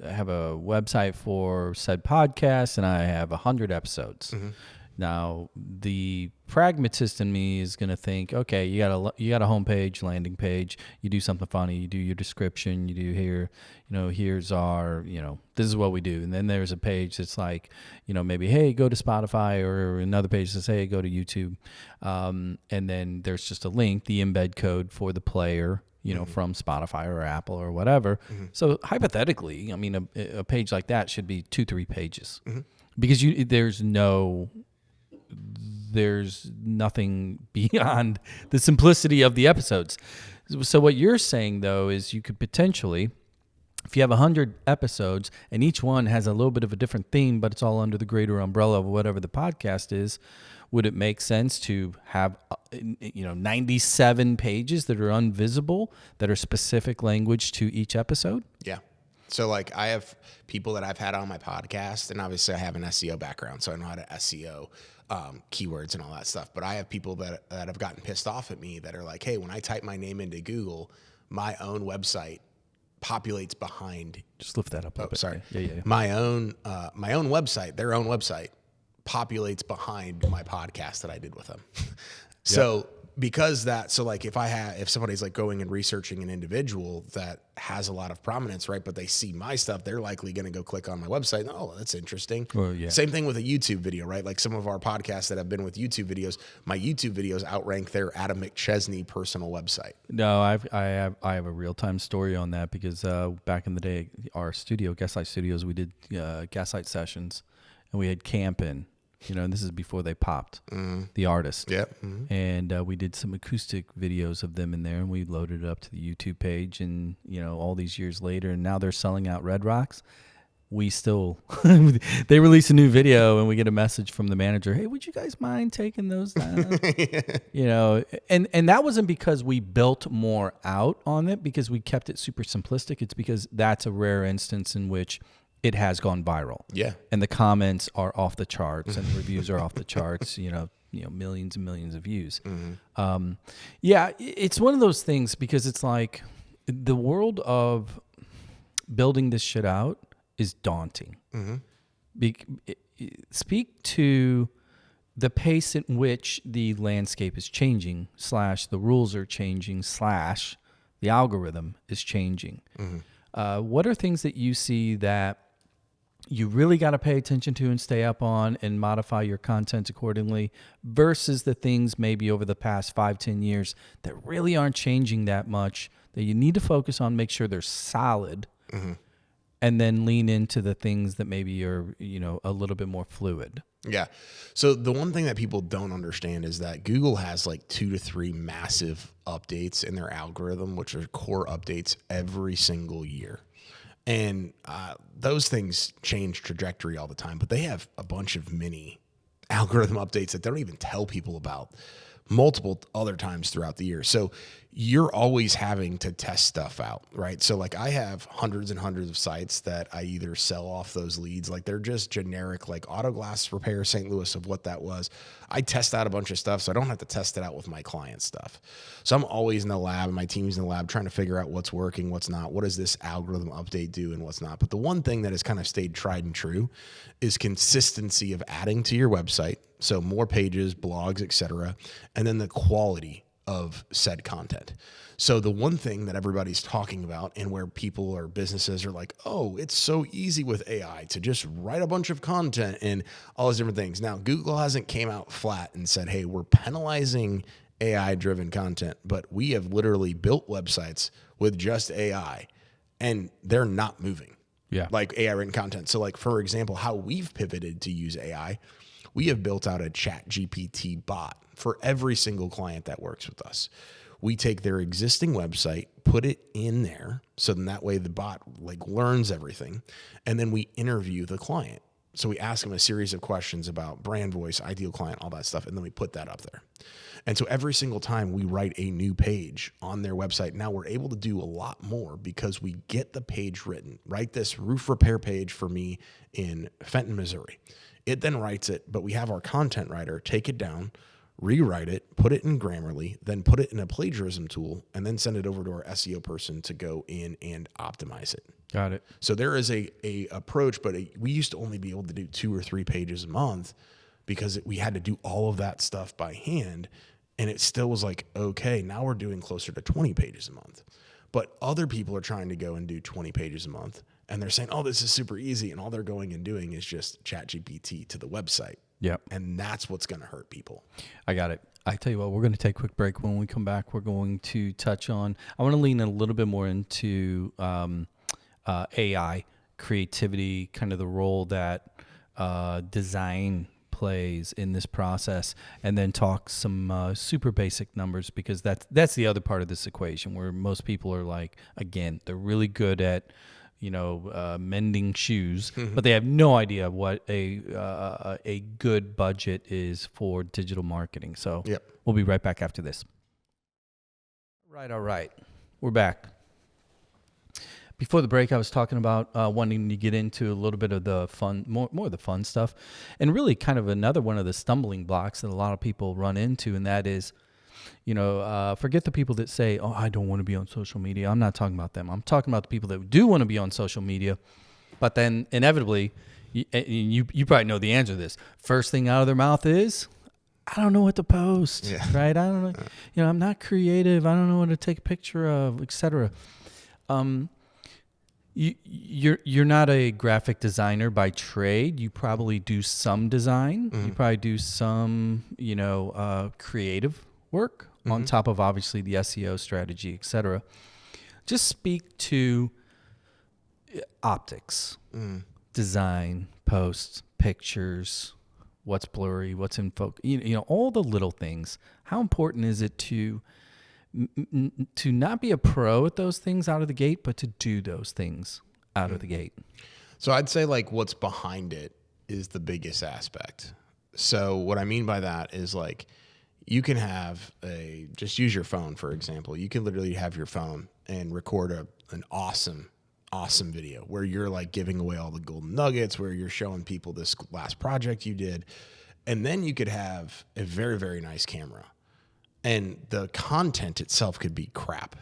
have a website for said podcast and I have 100 episodes. Now, the pragmatist in me is going to think, okay, you got a homepage, landing page, you do something funny, you do your description, you do here, here's our, this is what we do. And then there's a page that's like, maybe, hey, go to Spotify, or another page that says, hey, go to YouTube. And then there's just a link, the embed code for the player, from Spotify or Apple or whatever. So hypothetically, I mean, a page like that should be 2-3 pages because there's nothing beyond the simplicity of the episodes. So what you're saying, though, is you could potentially, if you have 100 episodes and each one has a little bit of a different theme, but it's all under the greater umbrella of whatever the podcast is, would it make sense to have 97 pages that are unvisible, that are specific language to each episode? Yeah. So like I have people that I've had on my podcast, and obviously I have an SEO background, so I know how to SEO keywords and all that stuff. But I have people that have gotten pissed off at me that are like, hey, when I type my name into Google, my own website populates behind. Just lift that up a bit. Sorry. Yeah. My own website, their own website, populates behind my podcast that I did with them. So because like if somebody's like going and researching an individual that has a lot of prominence, right, but they see my stuff, they're likely going to go click on my website. Oh, that's interesting. Well, yeah. Same thing with a YouTube video, right? Like some of our podcasts that have been with YouTube videos, my YouTube videos outrank their Adam McChesney personal website. No, I have a real-time story on that because back in the day, our studio, Gaslight Studios, we did Gaslight sessions, and we had camp in. And this is before they popped, the artist. Yeah. And we did some acoustic videos of them in there, and we loaded it up to the YouTube page. And, all these years later, and now they're selling out Red Rocks. We still, they release a new video, and we get a message from the manager, hey, would you guys mind taking those down? And that wasn't because we built more out on it, because we kept it super simplistic. It's because that's a rare instance in which it has gone viral. Yeah. And the comments are off the charts and the reviews are off the charts, millions and millions of views. It's one of those things because it's like the world of building this shit out is daunting. Speak to the pace at which the landscape is changing / the rules are changing / the algorithm is changing. What are things that you see that you really got to pay attention to and stay up on and modify your content accordingly versus the things maybe over the past 5-10 years that really aren't changing that much, that you need to focus on, make sure they're solid, and then lean into the things that maybe are, a little bit more fluid? Yeah. So the one thing that people don't understand is that Google has like 2 to 3 massive updates in their algorithm, which are core updates every single year. And those things change trajectory all the time, but they have a bunch of mini algorithm updates that they don't even tell people about multiple other times throughout the year. So you're always having to test stuff out, right? So like I have hundreds and hundreds of sites that I either sell off those leads, like they're just generic, like auto glass repair St. Louis of what that was. I test out a bunch of stuff, so I don't have to test it out with my client stuff. So I'm always in the lab, and my team's in the lab trying to figure out what's working, what's not, what does this algorithm update do and what's not. But the one thing that has kind of stayed tried and true is consistency of adding to your website. So more pages, blogs, etc., and then the quality of said content. So the one thing that everybody's talking about and where people or businesses are like, oh, it's so easy with AI to just write a bunch of content and all those different things. Now, Google hasn't came out flat and said, hey, we're penalizing AI-driven content, but we have literally built websites with just AI and they're not moving. Yeah. Like AI-written content. So like, for example, how we've pivoted to use AI, we have built out a ChatGPT bot for every single client that works with us. We take their existing website, put it in there, so then that way the bot like learns everything, and then we interview the client. So we ask them a series of questions about brand voice, ideal client, all that stuff, and then we put that up there. And so every single time we write a new page on their website, now we're able to do a lot more because we get the page written. Write this roof repair page for me in Fenton, Missouri. It then writes it, but we have our content writer take it down, rewrite it, put it in Grammarly, then put it in a plagiarism tool, and then send it over to our SEO person to go in and optimize it. Got it. So there is a approach, but we used to only be able to do 2 or 3 pages a month. because we had to do all of that stuff by hand. And it still was like, okay, now we're doing closer to 20 pages a month. But other people are trying to go and do 20 pages a month. And they're saying, oh, this is super easy. And all they're going and doing is just ChatGPT to the website. Yep. And that's what's going to hurt people. I got it. I tell you what, we're going to take a quick break. When we come back, we're going to touch on, I want to lean a little bit more into AI, creativity, kind of the role that design plays in this process, and then talk some super basic numbers, because that's the other part of this equation where most people are like, again, they're really good at mending shoes, but they have no idea what a good budget is for digital marketing. So We'll be right back after this. All right. We're back. Before the break, I was talking about wanting to get into a little bit of the fun, more of the fun stuff, and really kind of another one of the stumbling blocks that a lot of people run into, and that is, forget the people that say, oh, I don't want to be on social media. I'm not talking about them. I'm talking about the people that do want to be on social media, but then inevitably, you probably know the answer to this. First thing out of their mouth is, I don't know what to post, right? I don't know. I'm not creative. I don't know what to take a picture of, etc. You're not a graphic designer by trade. You probably do some design. You probably do some, creative work on top of obviously the SEO strategy, etc. Just speak to optics, design, posts, pictures, what's blurry, what's in focus, all the little things. How important is it to not be a pro at those things out of the gate, but to do those things out of the gate? So I'd say like what's behind it is the biggest aspect. So what I mean by that is like, you can have just use your phone, for example. You can literally have your phone and record an awesome video where you're like giving away all the golden nuggets, where you're showing people this last project you did. And then you could have a very, very nice camera. And the content itself could be crap.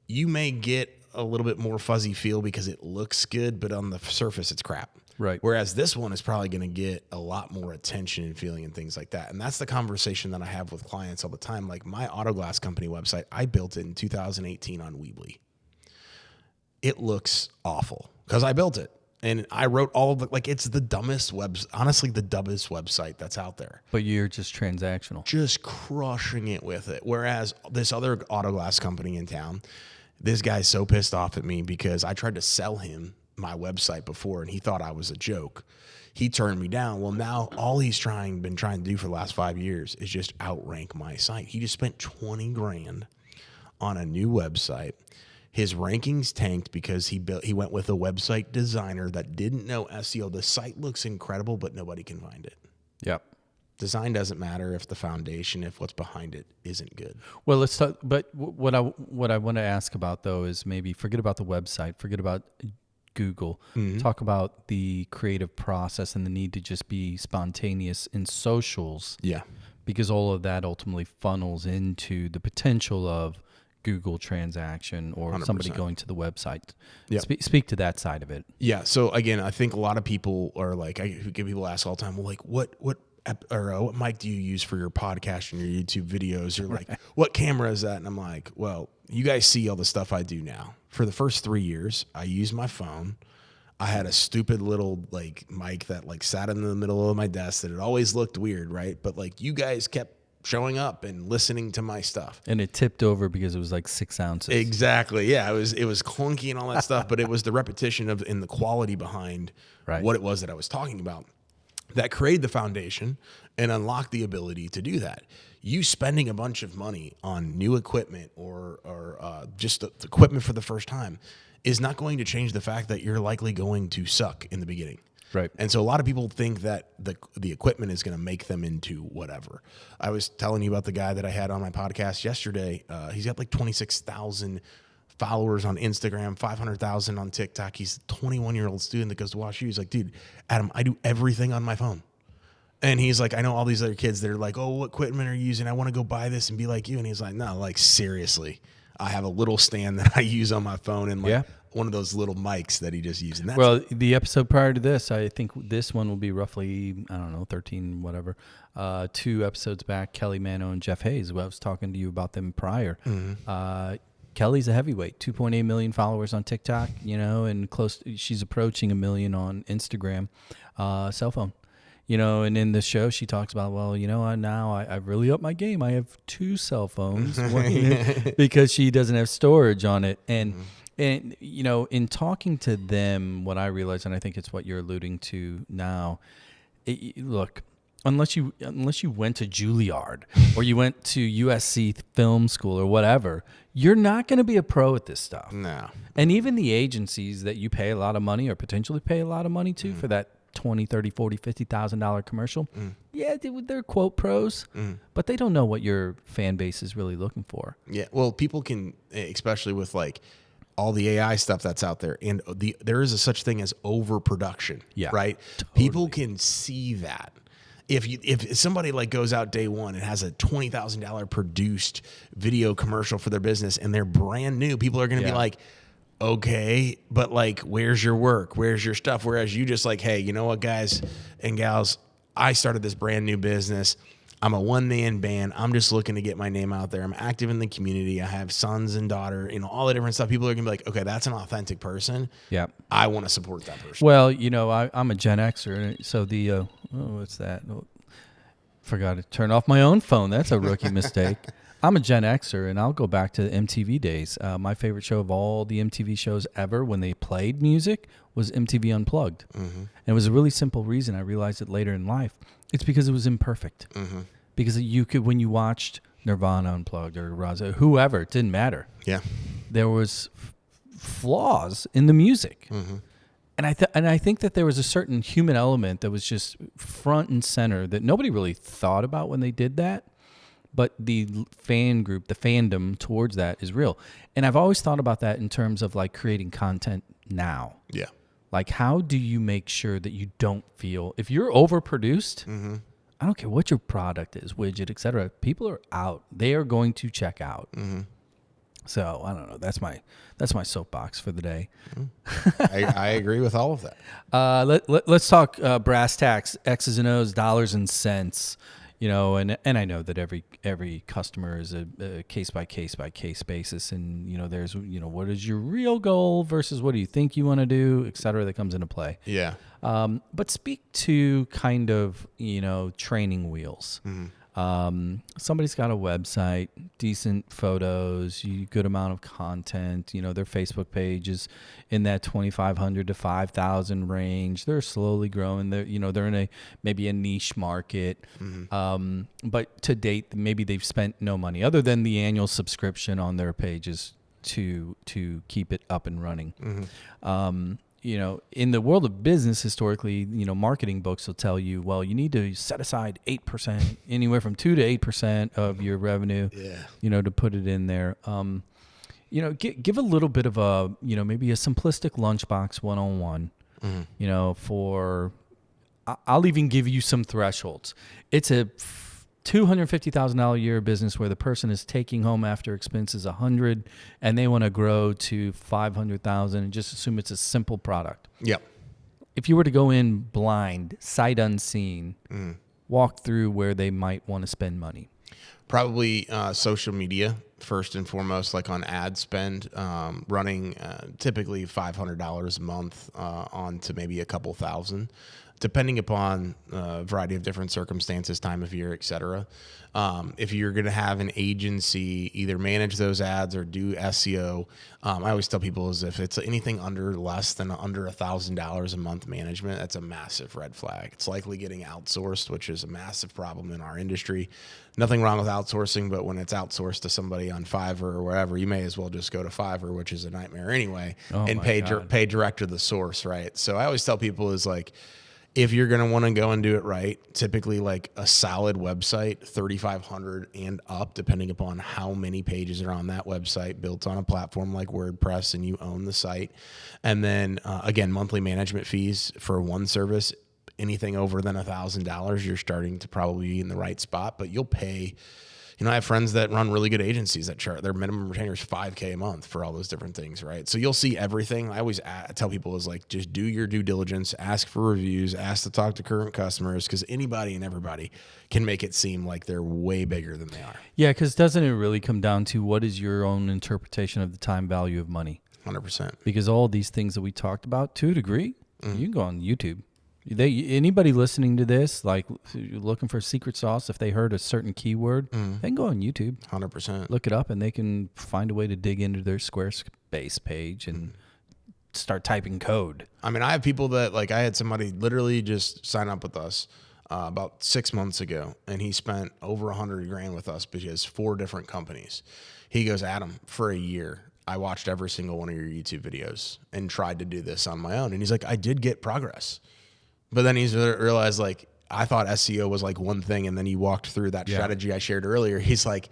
You may get a little bit more fuzzy feel because it looks good, but on the surface, it's crap. Right. Whereas this one is probably going to get a lot more attention and feeling and things like that. And that's the conversation that I have with clients all the time. Like my Autoglass company website, I built it in 2018 on Weebly. It looks awful because I built it. And I wrote all of it. It's the dumbest honestly, the dumbest website that's out there. But you're just transactional. Just crushing it with it. Whereas this other Autoglass company in town, this guy's so pissed off at me because I tried to sell him my website before and he thought I was a joke. He turned me down. Well, now all he's been trying to do for the last 5 years is just outrank my site. He just spent $20,000 on a new website. His rankings tanked because he went with a website designer that didn't know SEO. The site looks incredible, but nobody can find it. Yep. Design doesn't matter if the foundation, if what's behind it isn't good. Well, let's talk. But what I want to ask about though is maybe forget about the website, forget about Google. Talk about the creative process and the need to just be spontaneous in socials. Yeah. Because all of that ultimately funnels into the potential of Google transaction or 100%. Somebody going to the website. Yeah. Speak to that side of it. Yeah. So again, I think a lot of people are like, I get people ask all the time, well, like what mic do you use for your podcast and your YouTube videos? You're like, what camera is that? And I'm like, well, you guys see all the stuff I do now. For the first 3 years, I used my phone. I had a stupid little like mic that like sat in the middle of my desk that it always looked weird, right? But like you guys kept showing up and listening to my stuff. And it tipped over because it was like 6 ounces. Exactly. Yeah. It was clunky and all that stuff, but it was the repetition of and the quality behind what it was that I was talking about that created the foundation and unlocked the ability to do that. You spending a bunch of money on new equipment or just the equipment for the first time is not going to change the fact that you're likely going to suck in the beginning. Right. And so a lot of people think that the equipment is going to make them into whatever. I was telling you about the guy that I had on my podcast yesterday. He's got like 26,000 followers on Instagram, 500,000 on TikTok. He's a 21-year-old student that goes to wash shoes. Like, dude, Adam, I do everything on my phone. And he's like, I know all these other kids that are like, oh, what equipment are you using? I want to go buy this and be like you. And he's like, no, like seriously, I have a little stand that I use on my phone and like one of those little mics that he just used. And that's Well, the episode prior to this, I think this one will be roughly, I don't know, 13, whatever. 2 episodes back, Kelly Mano and Jeff Hayes. I was talking to you about them prior. Kelly's a heavyweight, 2.8 million followers on TikTok, and she's approaching 1 million on Instagram. Cell phone. And in the show, she talks about, now I've really upped my game. I have 2 cell phones because she doesn't have storage on it. And in talking to them, what I realized, and I think it's what you're alluding to now, look, unless you went to Juilliard or you went to USC film school or whatever, you're not going to be a pro at this stuff. No. And even the agencies that you pay a lot of money or potentially pay a lot of money to for that $20, $30, $40, $50,000 commercial. Yeah, they're quote pros, but they don't know what your fan base is really looking for. Yeah, well, people can, especially with like all the AI stuff that's out there, and there is a such thing as overproduction. Yeah, right. Totally. People can see that. If somebody like goes out day one and has a $20,000 produced video commercial for their business and they're brand new, people are going to be like, okay, but like, where's your work? Where's your stuff? Whereas you just like, hey, you know what, guys and gals, I started this brand new business. I'm a one-man band. I'm just looking to get my name out there. I'm active in the community. I have sons and daughter, all the different stuff. People are going to be like, okay, that's an authentic person. Yeah. I want to support that person. Well, I'm a Gen Xer. So what's that? Forgot to turn off my own phone. That's a rookie mistake. I'm a Gen Xer, and I'll go back to the MTV days. My favorite show of all the MTV shows ever when they played music was MTV Unplugged. And it was a really simple reason. I realized it later in life. It's because it was imperfect. Because you could, when you watched Nirvana Unplugged or Raza, whoever, it didn't matter. Yeah. There was flaws in the music. And I think that there was a certain human element that was just front and center that nobody really thought about when they did that. But the fan group, the fandom towards that is real. And I've always thought about that in terms of like creating content now. Yeah. Like, how do you make sure that you don't feel, if you're overproduced, I don't care what your product is, widget, et cetera, people are out. They are going to check out. So I don't know. That's my soapbox for the day. I agree with all of that. Let's talk brass tacks, X's and O's, dollars and cents. And I know that every customer is a case by case basis, and there's what is your real goal versus what do you think you want to do, et cetera, that comes into play. Yeah. But speak to kind of training wheels. Somebody's got a website, decent photos, good amount of content. Their Facebook page is in that 2,500 to 5,000 range. They're slowly growing. They're in maybe a niche market. But to date, maybe they've spent no money other than the annual subscription on their pages to keep it up and running. In the world of business, historically, marketing books will tell you, well, you need to set aside 8%, anywhere from 2 to 8% of your revenue, to put it in there. Give a little bit of a, maybe a simplistic lunchbox one-on-one, I'll even give you some thresholds. It's a $250,000 a year business where the person is taking home after expenses $100 and they want to grow to $500,000 and just assume it's a simple product. Yep. If you were to go in blind, sight unseen, walk through where they might want to spend money. Probably social media first and foremost, like on ad spend, running typically $500 a month on to maybe a couple thousand, depending upon a variety of different circumstances, time of year, et cetera. If you're going to have an agency either manage those ads or do SEO, I always tell people is if it's anything less than $1,000 a month management, that's a massive red flag. It's likely getting outsourced, which is a massive problem in our industry. Nothing wrong with outsourcing, but when it's outsourced to somebody on Fiverr or wherever, you may as well just go to Fiverr, which is a nightmare anyway, and pay direct to the source, right? So I always tell people is like, if you're going to want to go and do it right, typically like a solid website, 3,500 and up, depending upon how many pages are on that website, built on a platform like WordPress and you own the site. And then again, monthly management fees for one service, anything over than $1,000, you're starting to probably be in the right spot, but you'll pay, I have friends that run really good agencies that chart their minimum retainer is $5,000 a month for all those different things, right? So you'll see everything. I always tell people is like, just do your due diligence, ask for reviews, ask to talk to current customers, because anybody and everybody can make it seem like they're way bigger than they are. Yeah, because doesn't it really come down to what is your own interpretation of the time value of money? 100%. Because all these things that we talked about, to a degree, you can go on YouTube. Anybody listening to this, like looking for secret sauce, if they heard a certain keyword, they can go on YouTube, 100%. look it up, and they can find a way to dig into their Squarespace page and start typing code. I mean, I have people that, like, I had somebody literally just sign up with us about 6 months ago, and he spent over $100,000 with us, but he has 4 different companies. He goes, Adam, for a year, I watched every single one of your YouTube videos and tried to do this on my own. And he's like, I did get progress. But then he's realized, like, I thought SEO was like one thing. And then he walked through that strategy I shared earlier. He's like,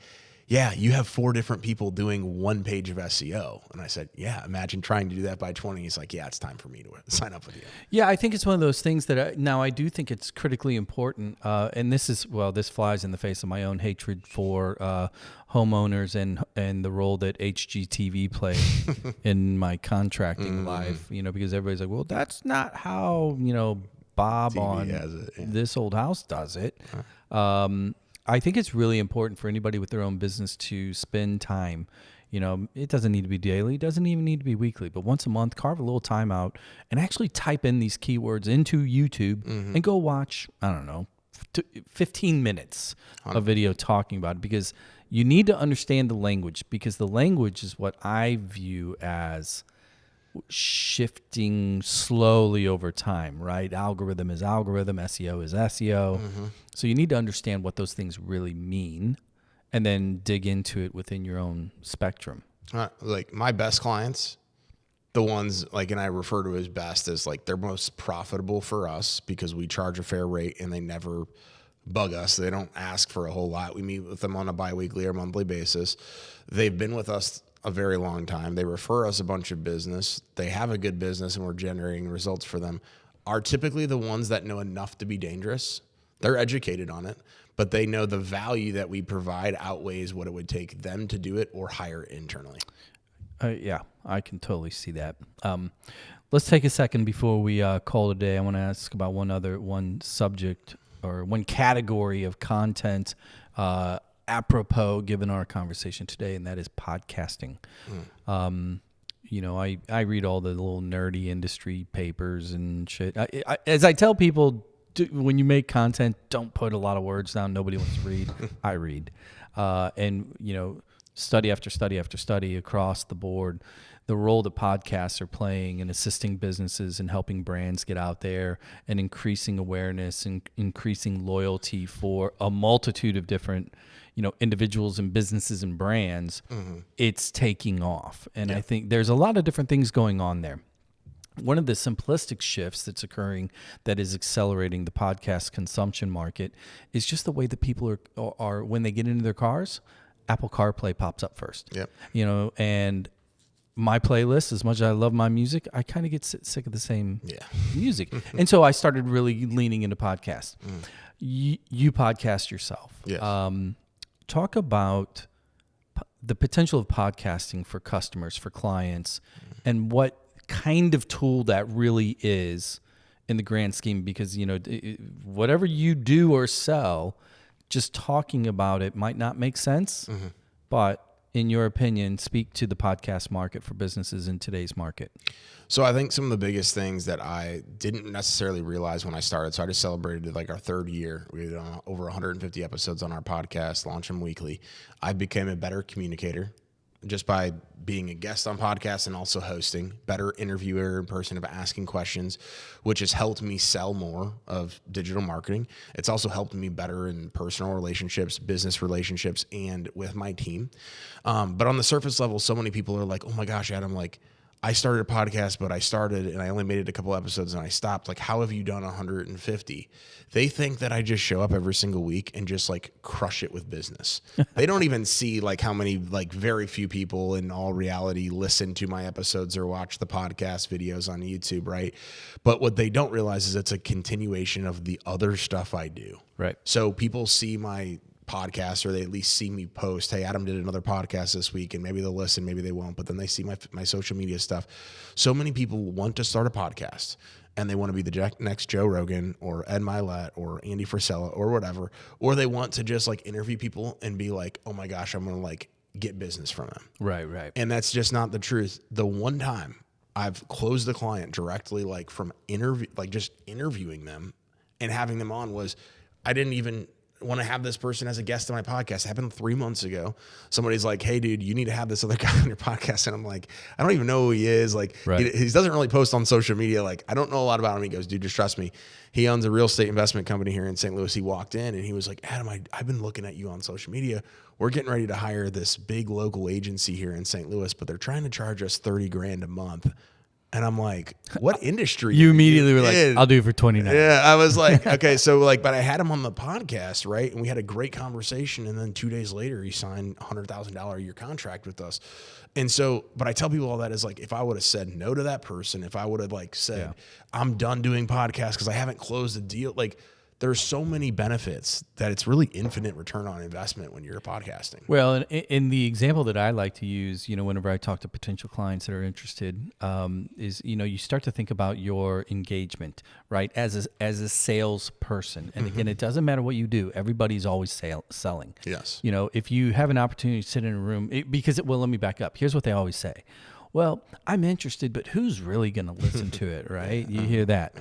yeah, you have 4 different people doing 1 page of SEO. And I said, yeah, imagine trying to do that by 20. He's like, yeah, it's time for me to sign up with you. Yeah, I think it's one of those things that now I do think it's critically important. And this flies in the face of my own hatred for homeowners and the role that HGTV played in my contracting life, because everybody's like, well, that's not how, Bob TV on this old house does it. I think it's really important for anybody with their own business to spend time. It doesn't need to be daily. It doesn't even need to be weekly. But once a month, carve a little time out and actually type in these keywords into YouTube and go watch, 15 minutes of video talking about it, because you need to understand the language, because the language is what I view as shifting slowly over time, right? Algorithm is algorithm, SEO is SEO. So you need to understand what those things really mean and then dig into it within your own spectrum. Like my best clients, the ones like, and I refer to as best as like they're most profitable for us because we charge a fair rate and they never bug us. They don't ask for a whole lot. We meet with them on a biweekly or monthly basis. They've been with us a very long time. They refer us a bunch of business. They have a good business and we're generating results for them, are typically the ones that know enough to be dangerous. They're educated on it, but they know the value that we provide outweighs what it would take them to do it or hire internally. Yeah, I can totally see that. Let's take a second before we call it a day. I want to ask about one subject or one category of content apropos given our conversation today, and that is podcasting. I read all the little nerdy industry papers and shit. As I tell people, when you make content, don't put a lot of words down. Nobody wants to read. I read. Study after study after study across the board, the role that podcasts are playing in assisting businesses and helping brands get out there and increasing awareness and increasing loyalty for a multitude of different individuals and businesses and brands. It's taking off. And I think there's a lot of different things going on there. One of the simplistic shifts that's occurring that is accelerating the podcast consumption market is just the way that people are when they get into their cars, Apple CarPlay pops up first. And my playlist, as much as I love my music, I kind of get sick of the same music. And so I started really leaning into podcasts. You podcast yourself. Yes. Talk about the potential of podcasting for customers, for clients, and what kind of tool that really is in the grand scheme, because whatever you do or sell, just talking about it might not make sense, but in your opinion, speak to the podcast market for businesses in today's market. So I think some of the biggest things that I didn't necessarily realize when I started, so I just celebrated like our 3rd year. We had over 150 episodes on our podcast, launch them weekly. I became a better communicator just by being a guest on podcasts and also hosting, better interviewer in person of asking questions, which has helped me sell more of digital marketing. It's also helped me better in personal relationships, business relationships, and with my team. But on the surface level, so many people are like, oh my gosh, Adam, like I started a podcast, but I started and I only made it a couple episodes and I stopped. Like, how have you done 150? They think that I just show up every single week and just like crush it with business. They don't even see like how many, like very few people in all reality listen to my episodes or watch the podcast videos on YouTube, right? But what they don't realize is it's a continuation of the other stuff I do. Right. So people see my podcasts, or they at least see me post, hey, Adam did another podcast this week, and maybe they'll listen, maybe they won't, but then they see my social media stuff. So many people want to start a podcast, and they want to be the next Joe Rogan or Ed Milet or Andy Frisella or whatever, or they want to just like interview people and be like, oh my gosh, I'm going to like get business from them. Right. And that's just not the truth. The one time I've closed the client directly, like from just interviewing them and having them on, was I didn't even want to have this person as a guest on my podcast. It happened 3 months ago. Somebody's like, hey dude, you need to have this other guy on your podcast. And I'm like, I don't even know who he is. Like he doesn't really post on social media. Like I don't know a lot about him. He goes, dude, just trust me. He owns a real estate investment company here in St. Louis. He walked in and he was like, Adam, I've been looking at you on social media. We're getting ready to hire this big local agency here in St. Louis, but they're trying to charge us $30,000 a month. And I'm like, what industry? You immediately were like, I'll do it for $29. Yeah, I was like, okay, so like, but I had him on the podcast, right? And we had a great conversation. And then 2 days later, he signed a $100,000 a year contract with us. And so, but I tell people all that is like, if I would have said no to that person, if I would have like said, I'm done doing podcasts because I haven't closed a deal, like there's so many benefits that it's really infinite return on investment when you're podcasting. Well, in the example that I like to use, whenever I talk to potential clients that are interested, is, you start to think about your engagement, right? As a salesperson. And again, it doesn't matter what you do. Everybody's always selling. Yes. If you have an opportunity to sit in a room, let me back up. Here's what they always say. Well, I'm interested, but who's really going to listen to it, right? You hear that.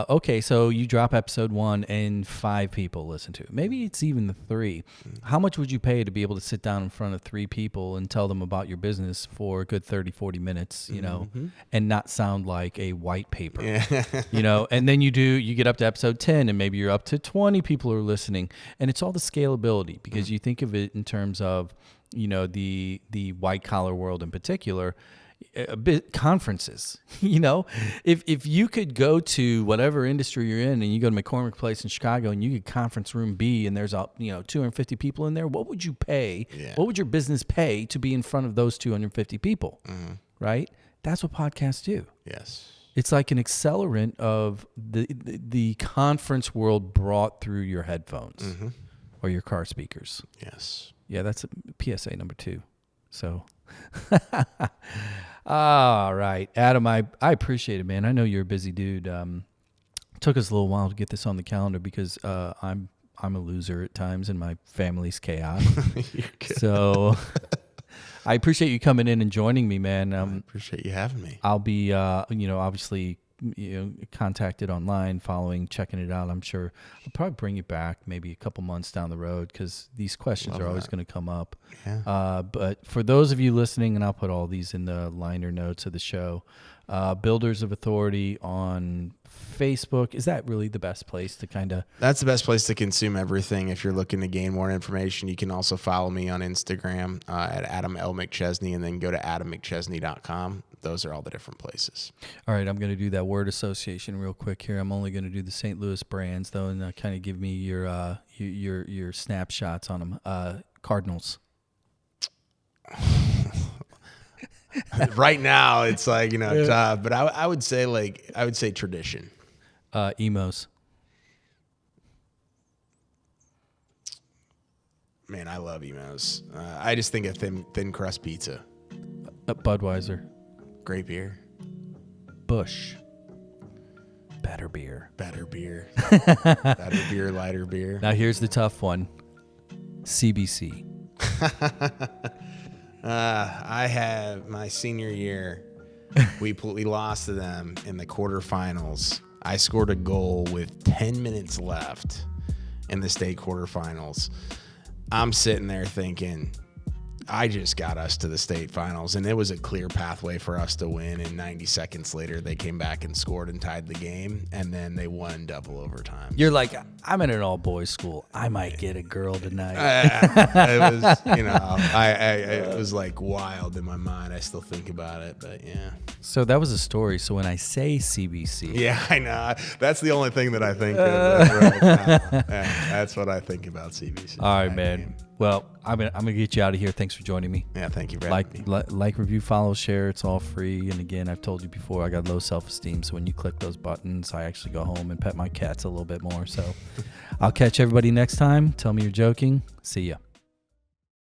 Okay, so you drop episode 1 and 5 people listen to it. Maybe it's even the 3. How much would you pay to be able to sit down in front of 3 people and tell them about your business for a good 30, 40 minutes, and not sound like a white paper, and then you get up to episode 10 and maybe you're up to 20 people who are listening. And it's all the scalability, because you think of it in terms of, the white collar world in particular. A bit conferences, if you could go to whatever industry you're in and you go to McCormick Place in Chicago and you get conference room B and there's 250 people in there, what would you pay? Yeah. What would your business pay to be in front of those 250 people? Right? That's what podcasts do. Yes. It's like an accelerant of the conference world brought through your headphones or your car speakers. Yes. Yeah, that's PSA number 2. So, all right, Adam, I appreciate it, man. I know you're a busy dude. Took us a little while to get this on the calendar because I'm a loser at times and my family's chaos. So I appreciate you coming in and joining me, man. I appreciate you having me. I'll be, obviously, contacted online, checking it out. I'm sure I'll probably bring you back maybe a couple months down the road because these questions are always going to come up. Yeah. But for those of you listening, and I'll put all these in the liner notes of the show, Builders of Authority on Facebook. Is that really the best place to kind of... That's the best place to consume everything. If you're looking to gain more information, you can also follow me on Instagram at Adam L. McChesney, and then go to AdamMcChesney.com. Those are all the different places. All right, I'm going to do that word association real quick here. I'm only going to do the St. Louis brands, though, and kind of give me your snapshots on them. Cardinals. Right now, it's like, tough, but I would say tradition. Emos. Man, I love Emos. I just think of thin crust pizza. Budweiser. Great beer. Busch. Better beer. Better beer. Better beer, lighter beer. Now here's the tough one. CBC. I have my senior year. We lost to them in the quarterfinals. I scored a goal with 10 minutes left in the state quarterfinals. I'm sitting there thinking, I just got us to the state finals, and it was a clear pathway for us to win. And 90 seconds later, they came back and scored and tied the game, and then they won double overtime. You're like, I'm in an all-boys school. I might get a girl tonight. It was, it was like wild in my mind. I still think about it, but yeah. So that was a story. So when I say CBC. Yeah, I know. That's the only thing that I think of right now. Yeah, that's what I think about CBC. All right, man. Well, I'm gonna get you out of here. Thanks for joining me. Yeah, thank you for having me. Like, review, follow, share. It's all free. And again, I've told you before, I got low self-esteem. So when you click those buttons, I actually go home and pet my cats a little bit more. So I'll catch everybody next time. Tell me you're joking. See ya.